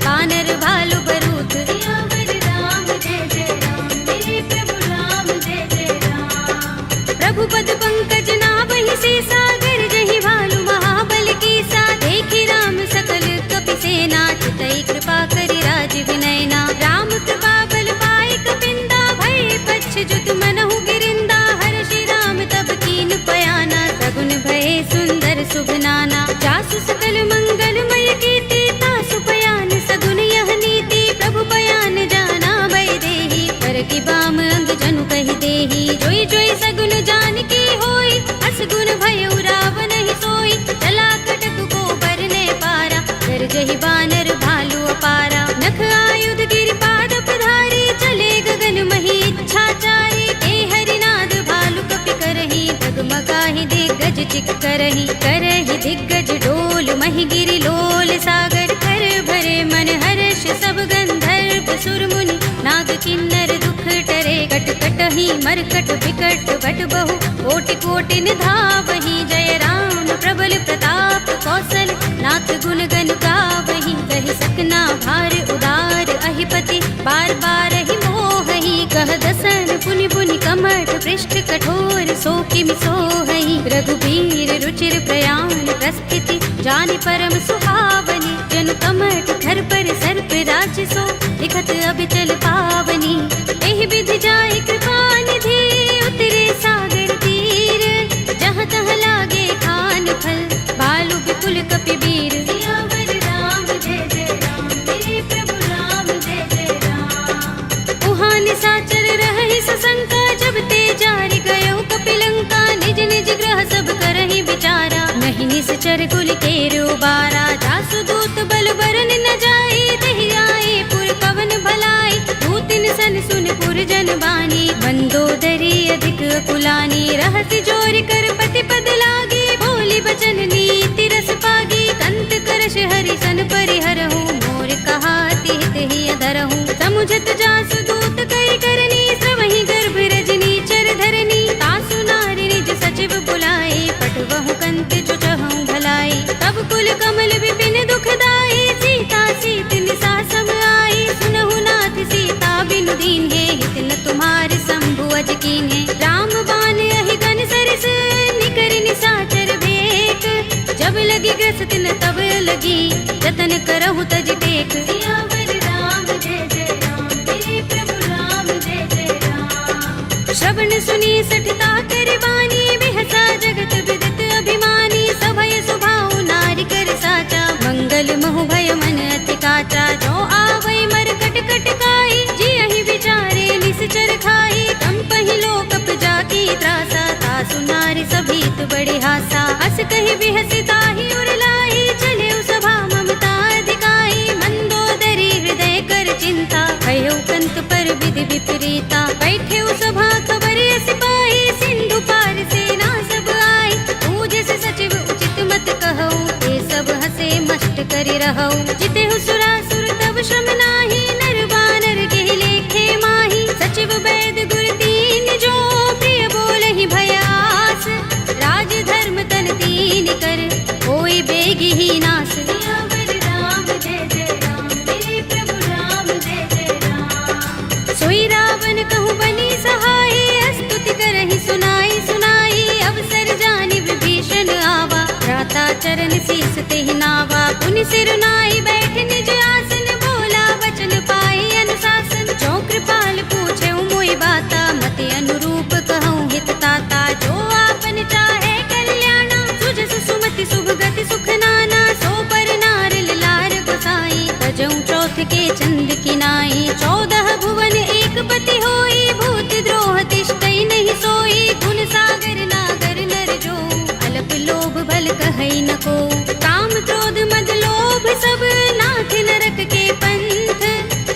कानर भालु बरूथ। सियावर राम जय जय राम, मेरे प्रभु राम जय जय राम। प्रभु पद पंकज नावहि से, सागर जहि भालु महाबल कीसा। देखि राम सकल कपि सेना, चितई कृपा करि राज विनयना। राम कृपा बल पाई कपिंदा, भय पच्छ जुत मनहु गिरिंदा। हर्षि राम तब कीन पयाना, सगुन भय सुंदर शुभ नाना। जासु सकल मंगलमय कीर्ति, तासु पयान सगुन यह नीति। प्रभु पयान जाना भय देहि, पर की बाम अंग जनु कहि देहि। जोई जोई सगुन जान की होई, असगुन भयउ रावण ही सोई। चला कटक को बरने पारा, कर जहि बानर भालु अपारा। नख आयुध गिरिपाद पधारी, चले गगन मही इच्छाचारी। के हरिनाद भालु कपि करहि, डगमगाहि दिग्गज चिक करहि। करहि दिग्गज डोल महि गिरि लोल सागर। कर भरे मन हर्ष सब गंधर्व सुर मुनि, नाग किन्नर दुख टरे। कट कटहि मरकट विकट भट बहु, कोटि कोटि निधावहि। जय राम प्रबल प्रताप कौशल, नाथ गुण गन गावहि। कहि सकना भार उदार अहिपति, बार बार ही मोहहि। कह दसन पुनि पुनि कमठ, पृष्ठ कठोर सो किमि सोहहि। रघुबीर रुचिर प्रयाण प्रस्थिति, जानि परम सुहावनी। जन कमठ धर पर सर्प राज सो, लिखत अबिचल पावनी। एहि विधि जाय कृपा निधि, उतरे सागर तीर। जहाँ तहाँ लागे खान फल, भालु विपुल कपि वीर। सियावर राम जय जय राम, मेरे प्रभु राम जय जय राम। उहाँ निशाचर रहहि सशंका, जब ते जारि गयो कपिलंका। निज निज ग्रह सब करहि विचारा, नहीं निश्चर कुल केर उबारा। जासु दूत बल बरन न जाई, देहि आए पुर कवन भलाई। दूत दिन सन सुन पुरजन बानी, मंदोदरी अधिक अकुलानी, रहसि जोर कर पति पद लागी, बोली बचन नीति रस पागी, कंत करश हरि सन परिहरहु, मोर कहा हित ही अधरहु, समुझत जासु दूत करि करनी, स्रवहि गर्भ रजनी चर धरनी, तासु नारि निज सचिव बुलाई, पठवहु कंत जो चहु भलाई, तब कुल कमल विपिन दुखदाई, सीता सीत निसा सम आई, सुनहु नाथ सीता बिनु दीन है, हित न तुम्हारे शंभु अज कीन है, राम बाण अहि गन सरस, निकर निसाचर भेक, जब लगी ग्रस्त न तब लगी, जतन करहु तज टेक, सियावर राम जय जय राम, मेरे प्रभु राम जय जय राम, श्रवण सुनी सठता कर बानी, बिहसा जगत विदित अभिमानी, सभय सुभाउ नारी कर साचा, मंगल महु भय मन अति काचा, जो आवै मरकट कट काई, जियहि विचारे निश्चर खाई, कंपहि लोकप जाकी त्रासा, तासु नारी सभीत बड़े हासा, हस कहि बिहसि ताहि उर लाई, चले सभा ममता अधिकाई, मंदोदरी हृदय कर चिंता, भयउ कंत पर विधि विपरीता, बैठे सभा खबर सिपाही, सिंधु पार सेना सब आई, पूजे से सचिव उचित मत कहऊ, ये सब हसे मस्त करि रहऊ, जितेहु सुरासुर तब श्रम नाही, नर बानर के लेखे माही, सचिव वैद गुर तीन जो, प्रिय बोलहि भयास, राज धर्म तन तीन कर, होय बेगी ही नास, सियावर राम जय जय राम, मेरे प्रभु राम जय जय राम, सोई रावण कहूँ बनी सहाय, स्तुति करहि सुनाई सुनाई, अवसर जानि विभीषण आवा, भ्राता चरण शीस तेहि नावा, पुनि सिर नाई बैठ निज आसन, बोला वचन पाई अनुशासन, जो कृपाल पूछे मोहि बाता, मति अनुरूप कहूँ हित ताता, जो आपन चाहे कल्याणा, सुजस सुमति शुभ गति सुख नाना, सो पर नार लार गोसाई, तजऊ चौथ के चंद की नाई, 14 भुवन एक पति होई, भूत द्रोह तिष्ठई नहीं सोई, गुण सागर नागर नर जो, अल्प लोभ भल कहई न को, काम क्रोध मद लोभ सब, नाथ नरक के पंथ,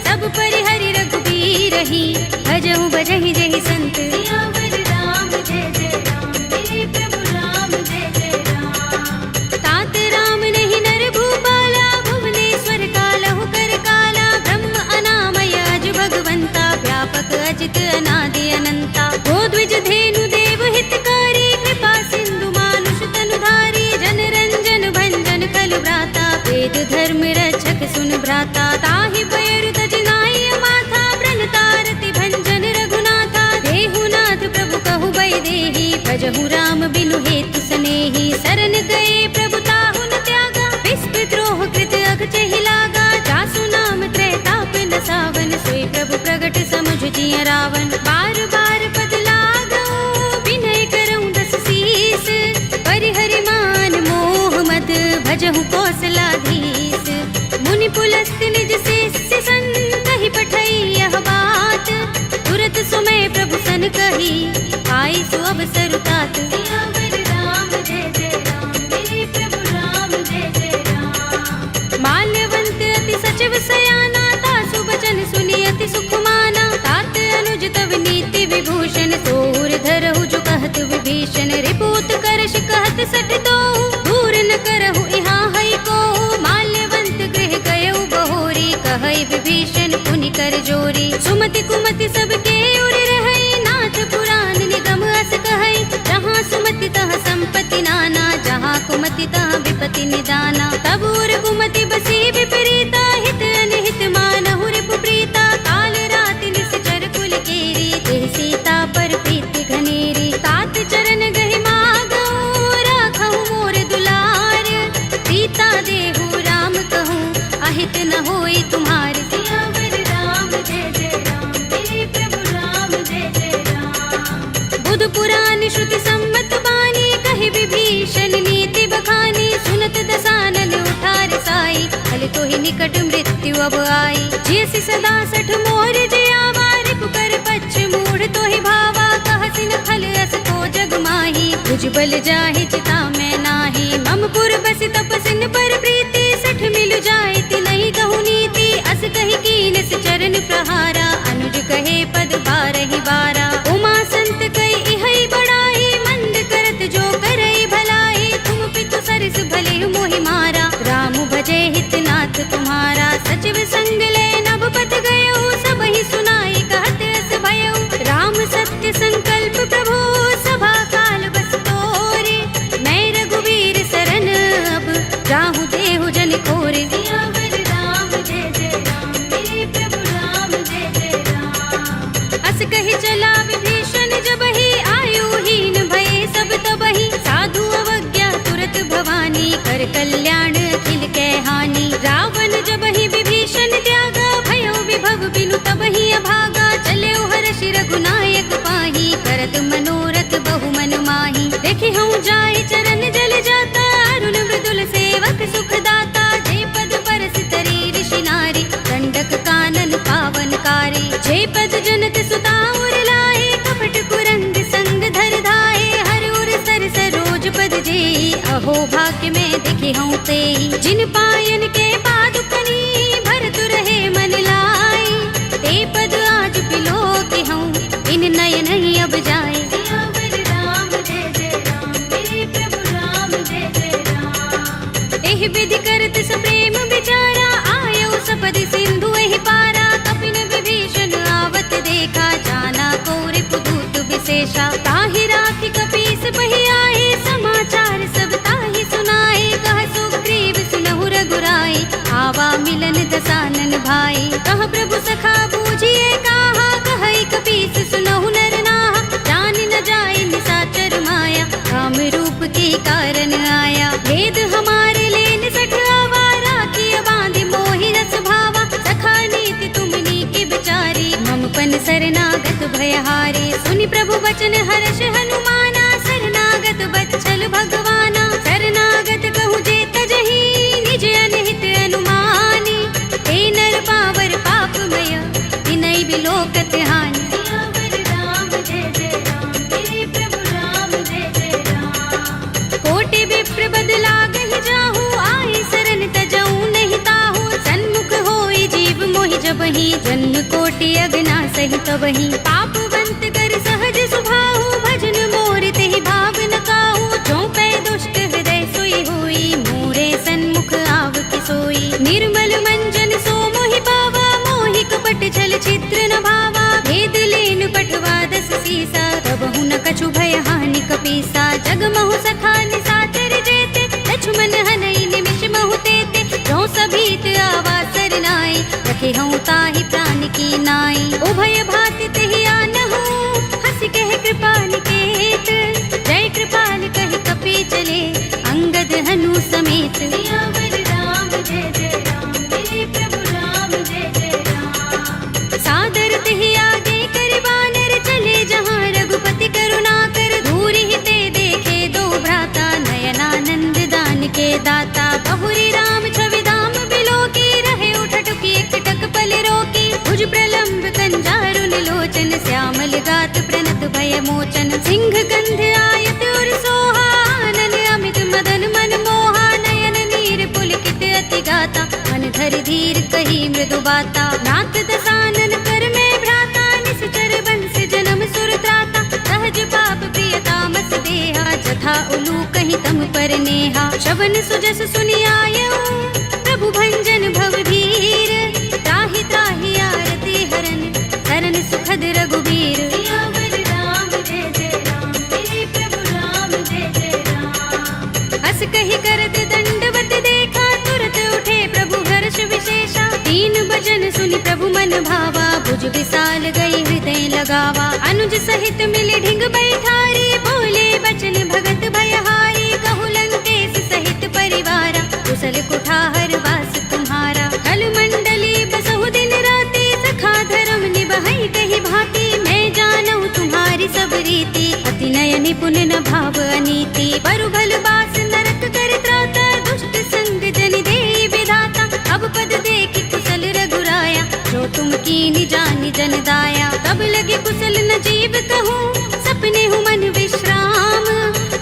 सब परिहरि रघुबीर ही, भजहु भजहि जहि संत, सियावर राम जय जय राम, मेरे प्रभु राम जय जय राम, तात राम नहीं नर भूपाला, भुवनेश्वर कालहु कर काला, ब्रह्म अनामय अज भगवंता, व्यापक अजित अनादि अनंता, गोद्विज धेनु देव हितकारी, कृपा सिंधु मानुष तनुधारी, जन रंजन भंजन कलु भ्राता, वेद धर्म रक्षक सुन भ्राता, ताहि पैर तज नाई माथा, ब्रन तारति भंजन रघुनाथा, देहु नाथ प्रभु कहु बै देहि, भजहु राम बिनु हेतु सनेहि, शरण गए प्रभु ताहु न त्यागा, विस्पि द्रोह कृत अघ चहि लागा, जासु नाम त्रैताप न सावन, सोई प्रभु प्रगट समुझ जिय रावण, बार बार पद लागऊ, विनय करऊँ दस शीस, परिहरि मान मोह मद, भजहु कौशलाधीश, मुनि पुलस्त निज शिष्य सन, कहि पठई यह बात, तुरत सुमय प्रभु सन कही, आई सु अवसर तात, सियावर राम जय जय राम, मेरे प्रभु राम जय जय राम, माल्यवंत अति सचिव सयाना, तासु बचन सुनि अति सुख माना, तात अनुज तव नीति विभूषण, सोर धरहु जो कहत विभीषण, रिपुत करश कहत सठ दो, दूर न करहु यहाँ हई को, माल्यवंत गृह गयउ बहोरी, कहई विभीषण पुनि कर जोरी, सुमति कुमति सबके उर रहई, नाथ पुराण निगम अस कहई, जहाँ सुमति तहाँ संपत्ति नाना, जहाँ कुमति तहाँ विपत्ति निदाना, तब उर कुमति बसी विपरीता, हित अनहित मानहु रिपु प्रीता, काल रात निश्चर कुल केरी, देह सीता पर प्रीति घनेरी, तात चरण गहि मागऊ, राखहु मोर दुलार, सीता देहु राम कहूँ, अहित न होई तुम्हार, सियावर राम जय जय राम, मेरे प्रभु राम जय जय राम, बुध पुराण श्रुति सम्मत बानी, कहि विभीषण नीति बखानी, सुनत दसानन उठार साई, फल तो ही निकट मृत्यु अब आई, जियसि सदा सठ मोर जियावा, रिपु कर पच्छ मूढ़ तो ही भावा, कहसि न फल अस को जग माही, भुज बल जाहि चिता में नाही, मम पुर बस तपसिन पर प्रीति, सठ मिल जाए ति नहीं कहु नीति, अस कहि कीन चरण प्रहारा, अनुज हंस कहि चला विभीषण जबहि आयुहीन भये सब तबहि साधु अवज्ञा तुरत भवानी कर कल्याण अखिल कै हानि रावण जबहि विभीषण त्यागा भयो विभव बिनु तबहि अभागा चले हर्ष रघुनायक पाहि करत मनोरथ बहु मन माहि देखि हूँ जाय चरण जल जाता अरुण मृदुल सेवक सुख दाता जे पद परस तरी ऋषि नारी दंडक कानन पावन कारी जे पद जनत सुता उर लाए कपट कुरंग संग धर धाये हर उर सर सरोज पद जेई अहो भाग्य में दिखे हूँ ते जिन पायन के पादुकनी भरत रहे मन लाई ते पद आज पिलो के हूँ इन नयन ही अब जाए एहि विधि करत सप्रेम विचारा आयो सपदि सिंधु एहि पारा कपिन विभीषण आवत देखा जाना कोरि पुदूत विशेषा ताहि राखि कपीस बहि आए समाचार सब ताहि सुनाए कह सुग्रीव सुनहु रघुराई आवा मिलन दसानन भाई कह प्रभु सखा बूझिए काहा कहई कपीस सुनहु नर नाहा जान न जाए निशाचर माया काम रूप के कारण आया भेद हमारे लेन सठ आवारा किया बांधि मोहि रस भावा सखा नीति तुमनी की बिचारी ममपन शरणागत भयहारी सुनि प्रभु वचन हर्ष हनुमाना शरणागत बच्चल भगवाना शरणागत कहु जे तजहि निज अनहित अनुमानी हे नर पावर पापमय तिनहि बिलोकत हानि कोटि विप्र बदला गहि जाहु आए शरण तजऊ नहीं ताहु सन्मुख होई जीव मोहि जबहि जन्म कोटि अगना सहि तबहि पापवंत कर सहज सुभाहु भजन मोर तेहि भाव न काहु जो पै दुष्ट हृदय सोई होई मोरे सन्मुख आव कि सोई निर्मल मंजन सो मोहि पावा मोहि कपट छल छिद्र न भावा भेद लेन पठवा दस सीसा तबहु न कछु भय हानि कपीसा जग महु सखा निशाचर जेते लक्ष्मण हनई निमिष महु तेते जो सभीत आवा सरनाई रखे हूँ ताहि प्राण की नाई उभय भाति तेहि आनहु हंस कह कृपाल केत जय कृपाल कह कपी चले अंगद हनु समेत सादर तेहि आगे कर बानर चले जहाँ रघुपति करुणा कर दूरि हिते देखे दो भ्राता नयनानंद दान के दाता बहुरी राम छवि दाम बिलो की रहे उठटुकी एकटक पल रोकी भुज प्रलंब कंजारुन लोचन श्यामल गात प्रणत भय मोचन सिंह गंध आयत उर सोहा आनन अमित मदन मन मोहा नयन नीर पुलकित अति गाता मन धर धीर कही मृदु बाता नाथ दसानन कर में भ्राता निश्चर बंस जन्म सुर त्राता सहज पाप प्रिय तामस देहा जथा उलू कहीं तम पर नेहा शवन सुजस सुनि आयऊ प्रभु भंजन भव धीर त्राहि त्राहि आरती हरन शरण सुखद रघुबीर हस कहि करत दंडवत देखा तुरत उठे प्रभु हर्ष विशेषा तीन भजन सुनि प्रभु मन भावा भुज विशाल गई हृदय लगावा अनुज सहित मिले ढिंग बैठारी बोले बचन भगत भयहारी कहु लंकेश सहित परिवारा कुशल कुठार वास तुम्हारा कल मंडली बसहु दिन राति सखा धर्म निबहै कहि भांति मैं जानू तुम्हारी सब रीति अति नय निपुण न भाव अनीति परु भल बास नरक कर त्राता दुष्ट संग जन देई विधाता अब पद देखि कुशल रघुराया जो तुम कीनि जानि जन दाया तब लगे कुशल न जीव कहूँ सपने हूँ मन विश्राम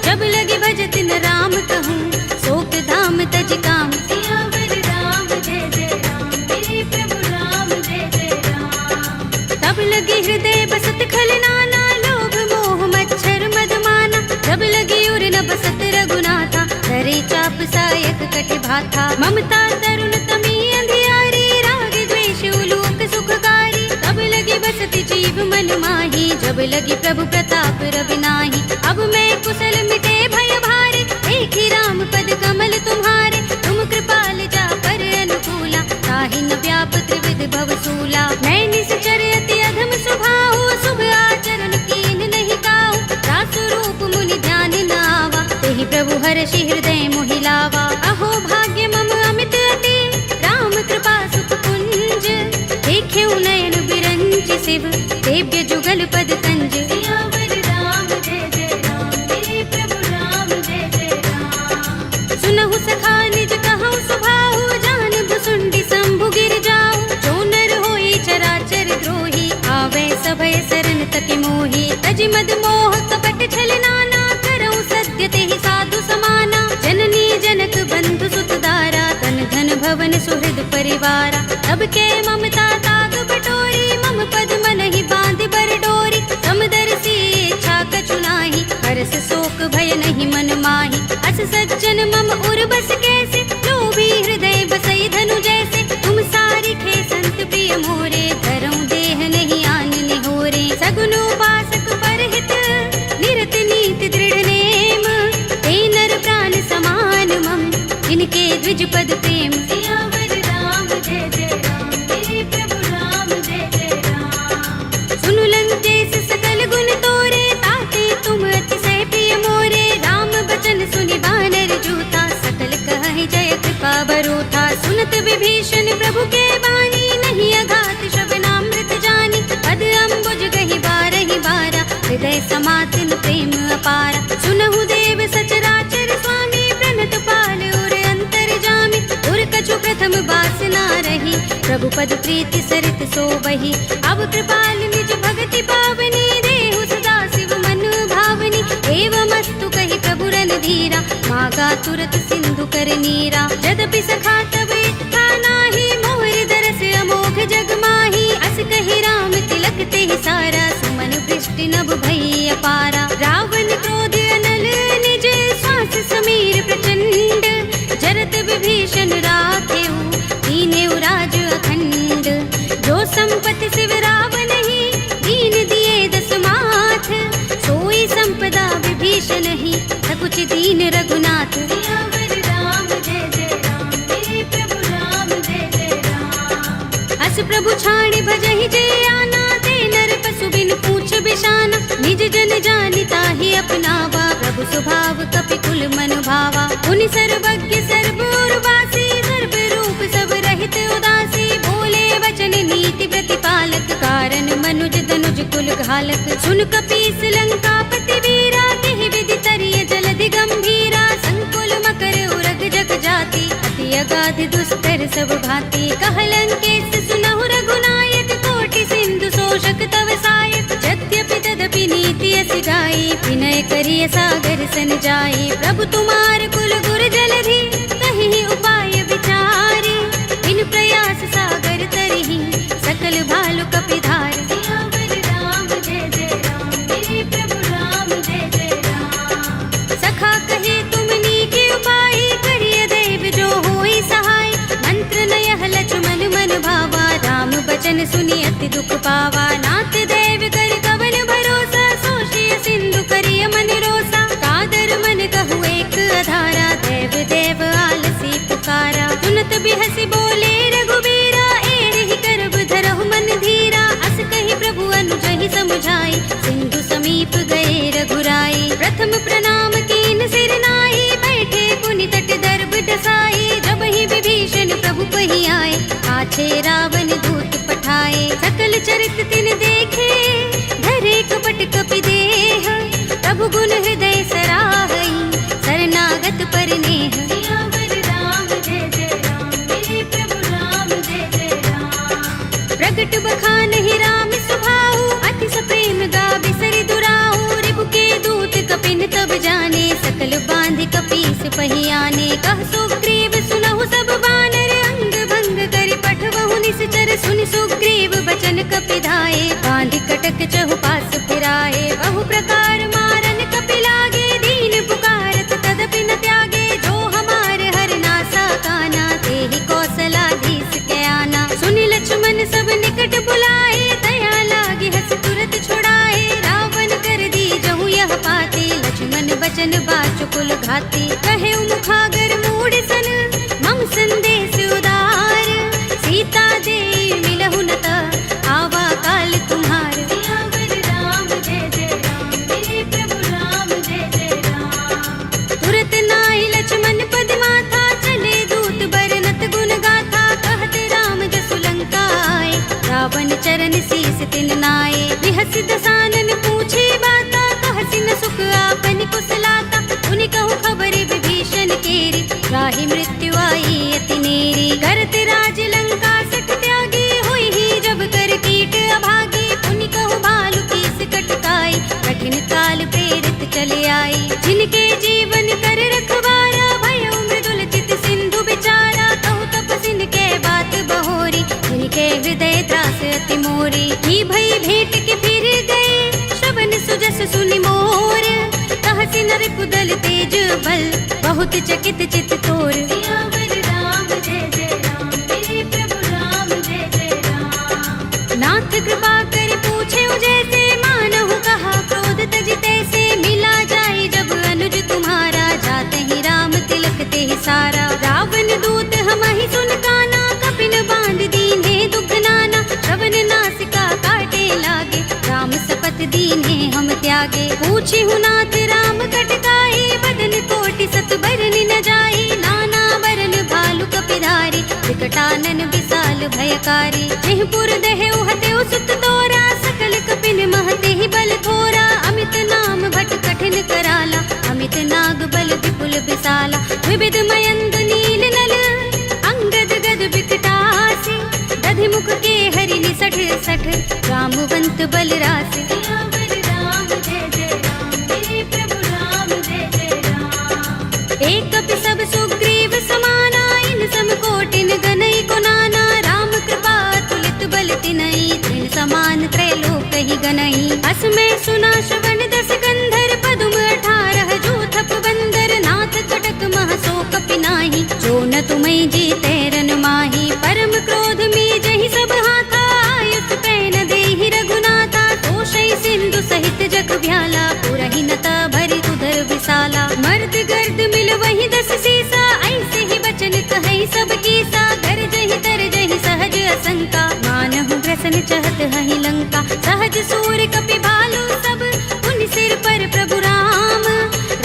जब लगे भजत न राम कहूँ शोक धाम तज काम तब लगे हृदय बसत खलनाना लोभ मोह मच्छर मदमाना जब लगे उर न बसत रघुनाथा धरे चाप सायक कट भाथा ममता तरुण तमी अंधियारी राग द्वेष उलोक सुखकारी तब लगे बसत जीव मन माही जब लगे प्रभु प्रताप रविनाही अब मैं कुशल मिटे भय भारे एक ही राम पद कमल तुम्हारे तुम कृपाल जा पर अनुकूला ताहि न व्याप त्रिविध भव सूला मैं निश्चर अति अधम स्वभाव शिव देव्य जुगल पद कंज। सियावर राम जय जय राम, मेरे प्रभु राम जय जय राम। सुनहु सखा निज कहु सुभाहु, जान भुसुंडी शंभु गिर जाऊ। जो नर होई चराचर द्रोही, आवे सभय शरण तक मोही। तज मद मोह कपट छल नाना, करऊं सत्य तेहि साधु समाना। जननी जनक बंधु सुत दारा, तन धन भवन सुहृद परिवारा। तब के ममता ताग बटोरी, मम पद मन ही बांध बर डोरी। समदर्शी इच्छा कछु नाही, हरस शोक भय नहीं मन माही। अस सज्जन मम उर बस कैसे, लोभी हृदय बसई धनु जैसे। तुम सारी खे संत प्रिय मोरे, धरऊं देह नहीं आन निहोरे। सगुन उपासक परहित, निरत नीति दृढ़ नेम। ते नर प्राण समान मम, इनके द्विज पद प्रेम। सियावर राम जय जय राम, मेरे प्रभु राम जय जय राम। सुनु लंकेश सकल गुण तोरे, ताते तुम अतिशय प्रिय मोरे। राम बचन सुनि बानर जूथा, सकल कहहि जय कृपा बरूथा। सुनत विभीषण प्रभु के बानी, नहीं अघात श्रवणामृत जानी। पद अम्बुज गहि बारहि बारा, हृदय समातिन प्रेम अपारा। सुनहु देव सचराचर स्वामी, प्रणत पाल उर अंतर जामी। उर कछु प्रथम बासना रही, प्रभु पद प्रीति सरित सोबहि। अब कृपाल निज भगति पावनी, देहु सदा शिव मन भावनी। एवमस्तु कहि प्रभु रणधीरा, मागा तुरत सिंधु कर नीरा। यद्यपि सखा तब इच्छा नाही, मोहि दरस अमोघ जग माही। अस कहि राम तिलक तेहि सारा, सुमन वृष्टि नभ भई अपारा। रावण क्रोध अनल निज, श्वास समीर प्रचंड। जरत विभीषण राखेऊ, दीनेउ राज अखंड। जो संपत्ति शिव रावण ही, दीन दिए दस माथ। सोई संपदा विभीषण ही, सकुच दीन रघुनाथ। सियावर राम जय जय राम, मेरे प्रभु राम जय जय राम। अस प्रभु छाड़ी भजहि जे आना, ते नर पशु बिन पूछ बिशाना। निज जन जानि ताहि अपनावा, प्रभु स्वभाव कपि कुल मन भावा। उनि सर्वज्ञ सर्व उर्वासी, सर्व रूप सब रहित उदासी। बोले वचन नीति प्रतिपालक, कारण मनुज तनुज कुल घालक। सुन कपीस लंकापति वीरा, केहि विधि तरिय जलधि गंभीरा। संकुल मकर उरग जग जाति, अति अगाध दुस्तर सब भांति। कह लंकेश सुनहु रघुनायक, कोटि सिंधु शोषक तव सायक। यद्यपि तदपि नीति अस गाई, विनय करिय सागर सन जाई। प्रभु तुम्हार कुल गुर जलधि, कहि उपाय विचारी। इन प्रयास सागर तरहि, सकल भालु कपिधार। सियावर राम जय जय राम, मेरे प्रभु राम जय जय राम। सखा कहे तुमनी के उपाय, करिय दैव जो होई सहाय। मंत्र नयह लक्ष्मण मन भावा, राम बचन सुनि अति दुख पावा। नाथ दैव कर कवन भरोसा, सोषिय सिंधु करिय मन रोसा। कादर मन कहु एक अधारा, देव देव आलसी पुकारा। सुनत बिहसि बोले रघुबीरा, एहि करब धरहु मन धीरा। अस कहि प्रभु अनुजहि समुझाई, सिंधु समीप गए रघुराई। प्रथम प्रणाम कीन सिर नाई, बैठे पुनि तट दर्भ डसाई। जब ही विभीषण प्रभु पहि आए, पाछे रावण दूत पठाए। सकल चरित तिन देखे, धरे कपट कपि देह। प्रभु गुण हृदय सराहई, शरणागत पर नेह। सियावर राम जय जय राम, मेरे प्रभु राम जय जय राम। प्रगट बखानहि राम सुभाऊ, अति सप्रेम गाबि सरि दुराऊ। रिपु के दूत कपिन तब जाने, सकल बांध कपीस पहि आने। कह सुग्रीव सुनहु सब बानर, अंग भंग करि पठवहु निश्चर। सुनि सुग्रीव बचन कपिधाए, बांध कटक चहुपास फिराए। बहु प्रकार मारन कपि लागे, दीन पुकारत तदपि न त्यागे। जो हमार हर नासा काना, तेहि कौशलाधीश के आना। सुनि लक्ष्मण सब निकट बुलाए, दया लागे हस तुरत छुड़ाए। रावण कर दी जहु यह पाते, लक्ष्मण बचन बाचुकुल घाती। कहे मुखागर मूढ़ सन, मम संदेश उदार। सीता दे मिलहु न त, आवा काल तुम्हार। सियावर राम जय जय राम, मेरे बिहसी दसानन पूछे बाता, कहसी न सुख आपन कुशलाता। उनि कहु खबर विभीषण केरी, राहि मृत्यु आई अति नेरी। करत राज लंका सठ त्यागी, हुई ही जब कर कीट अभागी। उनि कहु भालु कीस कटकाई, कठिन काल प्रेरित चले आई। जिनके जीवन कर रखवारा, भयो मृदुल चित सिंधु बिचारा। कहु तपसिन के बात बहोरी, जिनके हृदय त्रास अति मोरी। की भई भेंट के फिर गए, श्रवण सुजस सुनि मोर। कहसी नर पुदल तेज बल, बहुत चकित चित तोर। सियावर राम जय जय राम, मेरे प्रभु राम जय जय राम। नाथ कृपा कर पूछे जैसे, मानहु कहा क्रोध तज तैसे। मिला जाए जब अनुज तुम्हारा, जाते ही राम तिलक ते सारा। रावण दूत हमहि सुन काना, कपिन बांध दीन्हे दुख नाना। श्रवण नासिका काटे लागे, राम सपत दीन्हे हम त्यागे। पूछी हूँ नाथ राम कटकाई, बदन कोटि सत बरन न जाई। नाना बरन भालु कपिधारी, विकटानन विशाल भयकारी। जिहपुर दहेउ हतेउ सुत तोरा, सकल कपिन महते ही बल थोरा। अमित नाम भट कठिन कराला, अमित नाग बल विपुल विशाला। विविध मयंद नील नल, अंगद गद विकटासी। दधि मुख के हरि निसठ सठ, रामवंत बल रासि। सियावर राम जय जय राम, मेरे प्रभु राम जय जय राम। एक कपि सब सुग्रीव समाना, इन सम कोटिन गनई को नाना। राम कृपा तुलित बल तिनई, त्रिन समान त्रैलोक ही गनई। अस में सुना श्रवण दस कंधर, पदुम 18 जूथप बंदर। नाथ चटक मह सो कपि नाही, जो न तुम्हें जीते रन माही। परम क्रोध में जहि सब हाथा, आयुष पैन देहि रघुनाथा। तोषै सिंधु सहित जग भ्याला, पुरहि नता भरि उधर विशाला। मर्द गर्द मिल वही 10 सीसा, ऐसे ही बचन कहै सब कीसा। गरजहि तरजहि सहज असंका, मानहु ग्रसन चहत हहि लंका। सहज सूर कपि भालु सब, उन सिर पर प्रभु राम।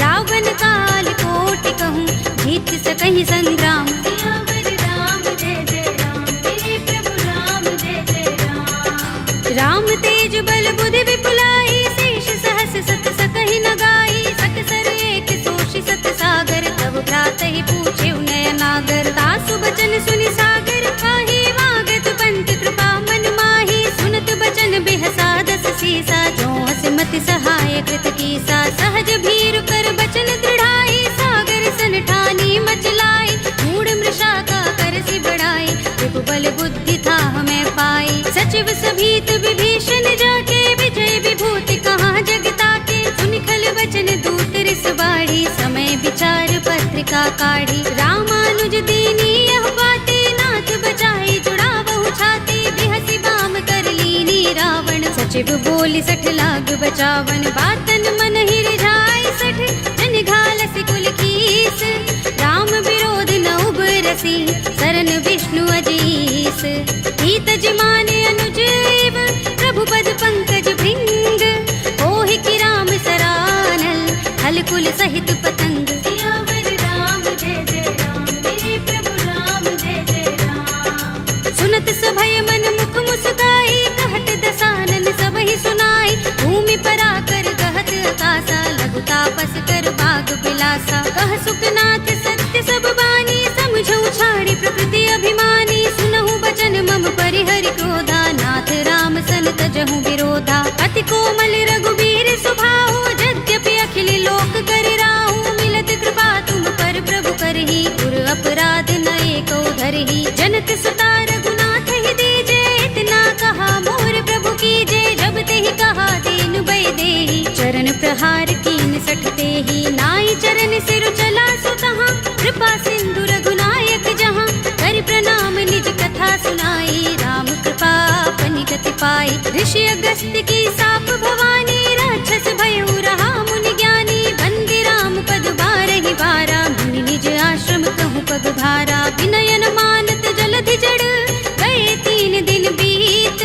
रावण काल कोटि कहूँ, जीत सकहि संग्राम। सियावर राम जय जय राम, मेरे प्रभु राम जय जय राम। राम तेज बल बुद्धि विपुलाई, शेष सहस सत सकहि न गाई। सकसर एक सोषि सत सागर, तब भ्रातहि पूछे नयनागर। तासु बचन सुनि सागर पाहि, मागत पंत कृपा मन माहि। सुनत बचन बिहसा 10 सीसा, जो हस मति सहाय कृत कीसा। सहज भीरु कर बचन दृढ़ाई, सागर सन ठानी मचलाई। मूढ़ मृषा का करसि बढ़ाई, विपुबल बुद्धि था हमें पाई। सचिव सभीत विभीषण जाके, विजय विभूति कहाँ जगता के। सुनि खल वचन दूत रिस बाढ़ी, समय विचार पत्रिका काढ़ी। रामानुज दीनी यह बाते, नाथ बचाई जुड़ावहु छाती। बिहसी बाम कर लीनी रावण, सचिव बोली 60 लाग बचावन। बातन मन ही रिझाई 60, जन घालसि कुल कीस। राम विरोध न उबरसी, सरन विष्णु अजीस। हित जिमाने अनुजीव, प्रभु पद पंकज भृंग। ओहि की राम सरानल, हल कुल सहित पतंग। सियावर राम जय जय राम, मेरे प्रभु राम जय जय राम। सुनत सभय मन मुख मुस्काई, कहत दसानन सबहि सुनाई। भूमि पराकर कहत आकाशा, लघु तापस कर बाग बिलासा। कह सुखनाथ सत्य सब बानी, समझौ छाड़ी प्रकृति अभिमानी। सुनहु बचन मम परिहरि क्रोधा, नाथ राम सन तजहु विरोधा। अति कोमल रघुबीर स्वभाव, यद्यपि अखिल लोक कर राहु। मिलत कृपा तुम पर प्रभु करही, गुर अपराध न एको धरही। जनक सुता रघुनाथ ही दीजे, इतना कहा मोर प्रभु कीजे। जब तेहि कहा दीन भय देहि, चरण प्रहार कीन 60 तेहि। नाई चरण सिर चला सुतहाँ, कृपा सिंधु रघुनायक जहाँ। कर प्रणाम निज कथा सुनाई, राम कृपा अपनि गति पाई। ऋषि अगस्त्य की साप भवानी, राक्षस भयउ रहा मुनि ज्ञानी। बंदी राम पद 12 बारा, मुनि निज आश्रम कहूँ पग भारा। विनयन मानत जलधि जड़, गए 3 दिन बीत।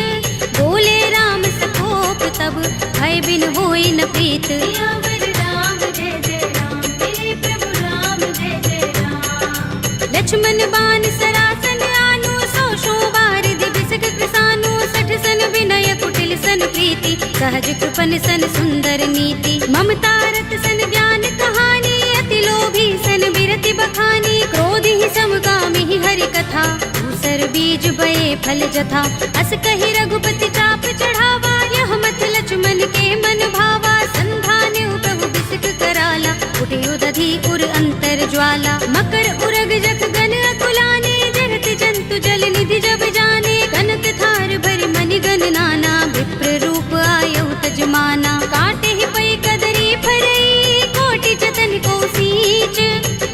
बोले राम सकोप तब, भय बिन होई न प्रीत। सियावर राम जय जय राम, मेरे प्रभु राम जय जय राम। लक्ष्मण बान सरासन आनु, 100 बार दिबिसक कृसानु। 60 सन विनय कुटिल सन प्रीत, प्रीति, सहज कृपन सन सुंदर नीति। ममता रत सन ज्ञान कहानी, अति लोभी सन बिरति बखानी। क्रोध ही समगामी ही हरि कथा, दूसर बीज बये फल जथा। अस कहि रघुपति चाप चढ़ावा, यह मत लक्ष्मण के मन भावा। संधान प्रभु बिसिक कराला, उठे उदधि उर अंतर ज्वाला। मकर उरग जख गन अकुलाने, जरत जंतु जल निधि जब जाने। कनक थार भरि मनि गन नाना, विप्र रूप आयउ तजमाना। काटे ही पै कदरी फरई, कोटि जतन को सींच।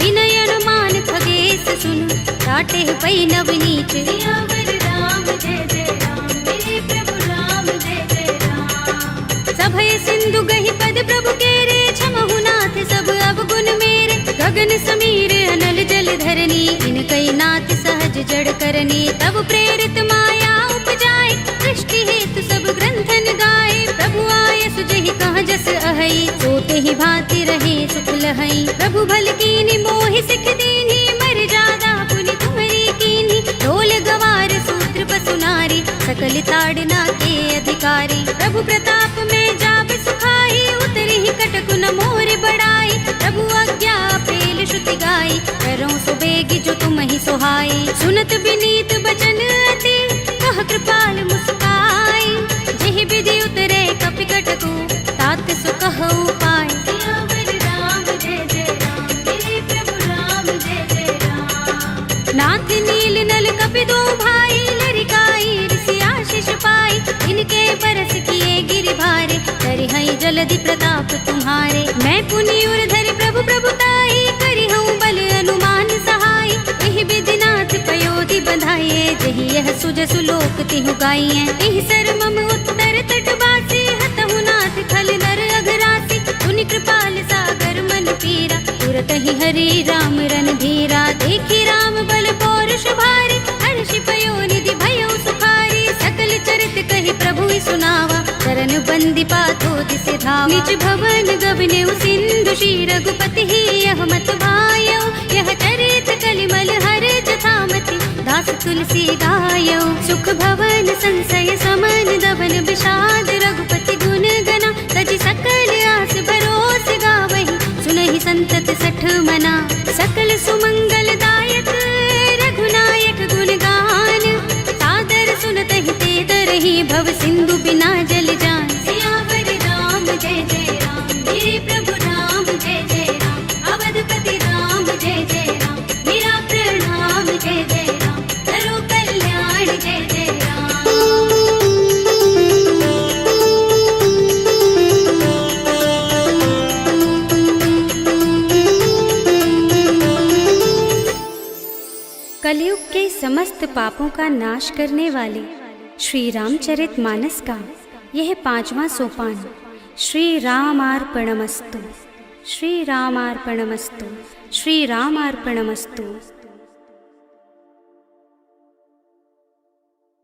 विनय अनुमान खगेश सुन, काटे ही पै नवनीच। सियावर राम जय जय राम, मेरे प्रभु राम जय जय राम। सभय सिंधु गहि पद प्रभु केरे, क्षमहु नाथ सब अवगुण मेरे। गगन समीर अनल जल धरनी, इनकई नाथ सहज जड़ करनी। तब प्रेरित माया उपजाए, सृष्टि हेतु सब ग्रंथन गाए। प्रभु आय सुजहि कह जस अहई, सोते ही भांति रहे सुख लहई। प्रभु भल कीनी मोहि सिख दीनी, मर जादा पुनि तुम्हरी कीनी। ढोल गवार सूत्र पसु नारी, सकल ताड़ना के अधिकारी। प्रभु प्रताप में जाब सुखाई, उतरी ही कटकु न मोर बड़ाई। प्रभु आज्ञा पेल श्रुति गाई, करो सो बेगी जो तुम ही सोहाई। सुनत विनीत बचन अति, कह कृपाल मुस्काई। जेहि विधि उतरे कपि कटकु, तात सो कहउ पाय। सियावर राम जय जय राम, मेरे प्रभु राम जय जय राम। नाथ नील नल कपि दो भाई, लरिकाई ऋषि आशीष पाई। इनके बरस किए गिरि भारे, करिहई जलधि प्रताप तुम्हारे। मैं पुनि उर धरि प्रभु प्रभुताई, करिहऊँ बल अनुमान सहाय। एहि विधि नाथ पयोधि बंधाइए, जहि यह सुजसु लोक तिहु गाइए। एहि सर मम उत्तर तट बासी, हतहु नाथ खल नर अघरासी। पुनि कृपाल सागर मन पीरा, तुरत ही हरि राम रन धीरा। देखी राम बल पौरुष भारी, हर्षि पयोनिधि भयउ सुखारी। सकल चरित कहि प्रभु सुनावा, चरण बंदी पाथो दिसे धावा। निज भवन गबने सिंधु श्री रघुपति ही, यह मत भायो। यह चरित कलिमल हर जथामति, दास तुलसी गायो। सुख भवन संशय समन, दबन विषाद रघुपति गुण गना। तजि सकल आस भरोस गावहि, सुनहि संतत सठ मना। सकल सुमंगल दायक, रघुनायक गुण गान। सादर सुनतहि ते तरहि, भव सिंधु बिना जल जान। सियावर राम जय जय राम, मेरे प्रभु राम जय जय राम। अवधपति राम जय जय राम, मेरा प्रणाम जय जय राम। करो कल्याण जय जय राम। कलयुग के समस्त पापों का नाश करने वाले श्री रामचरितमानस का यह 5वां सोपान श्री रामार्पणमस्तु, श्री रामार्पणमस्तु, श्री रामार्पणमस्तु।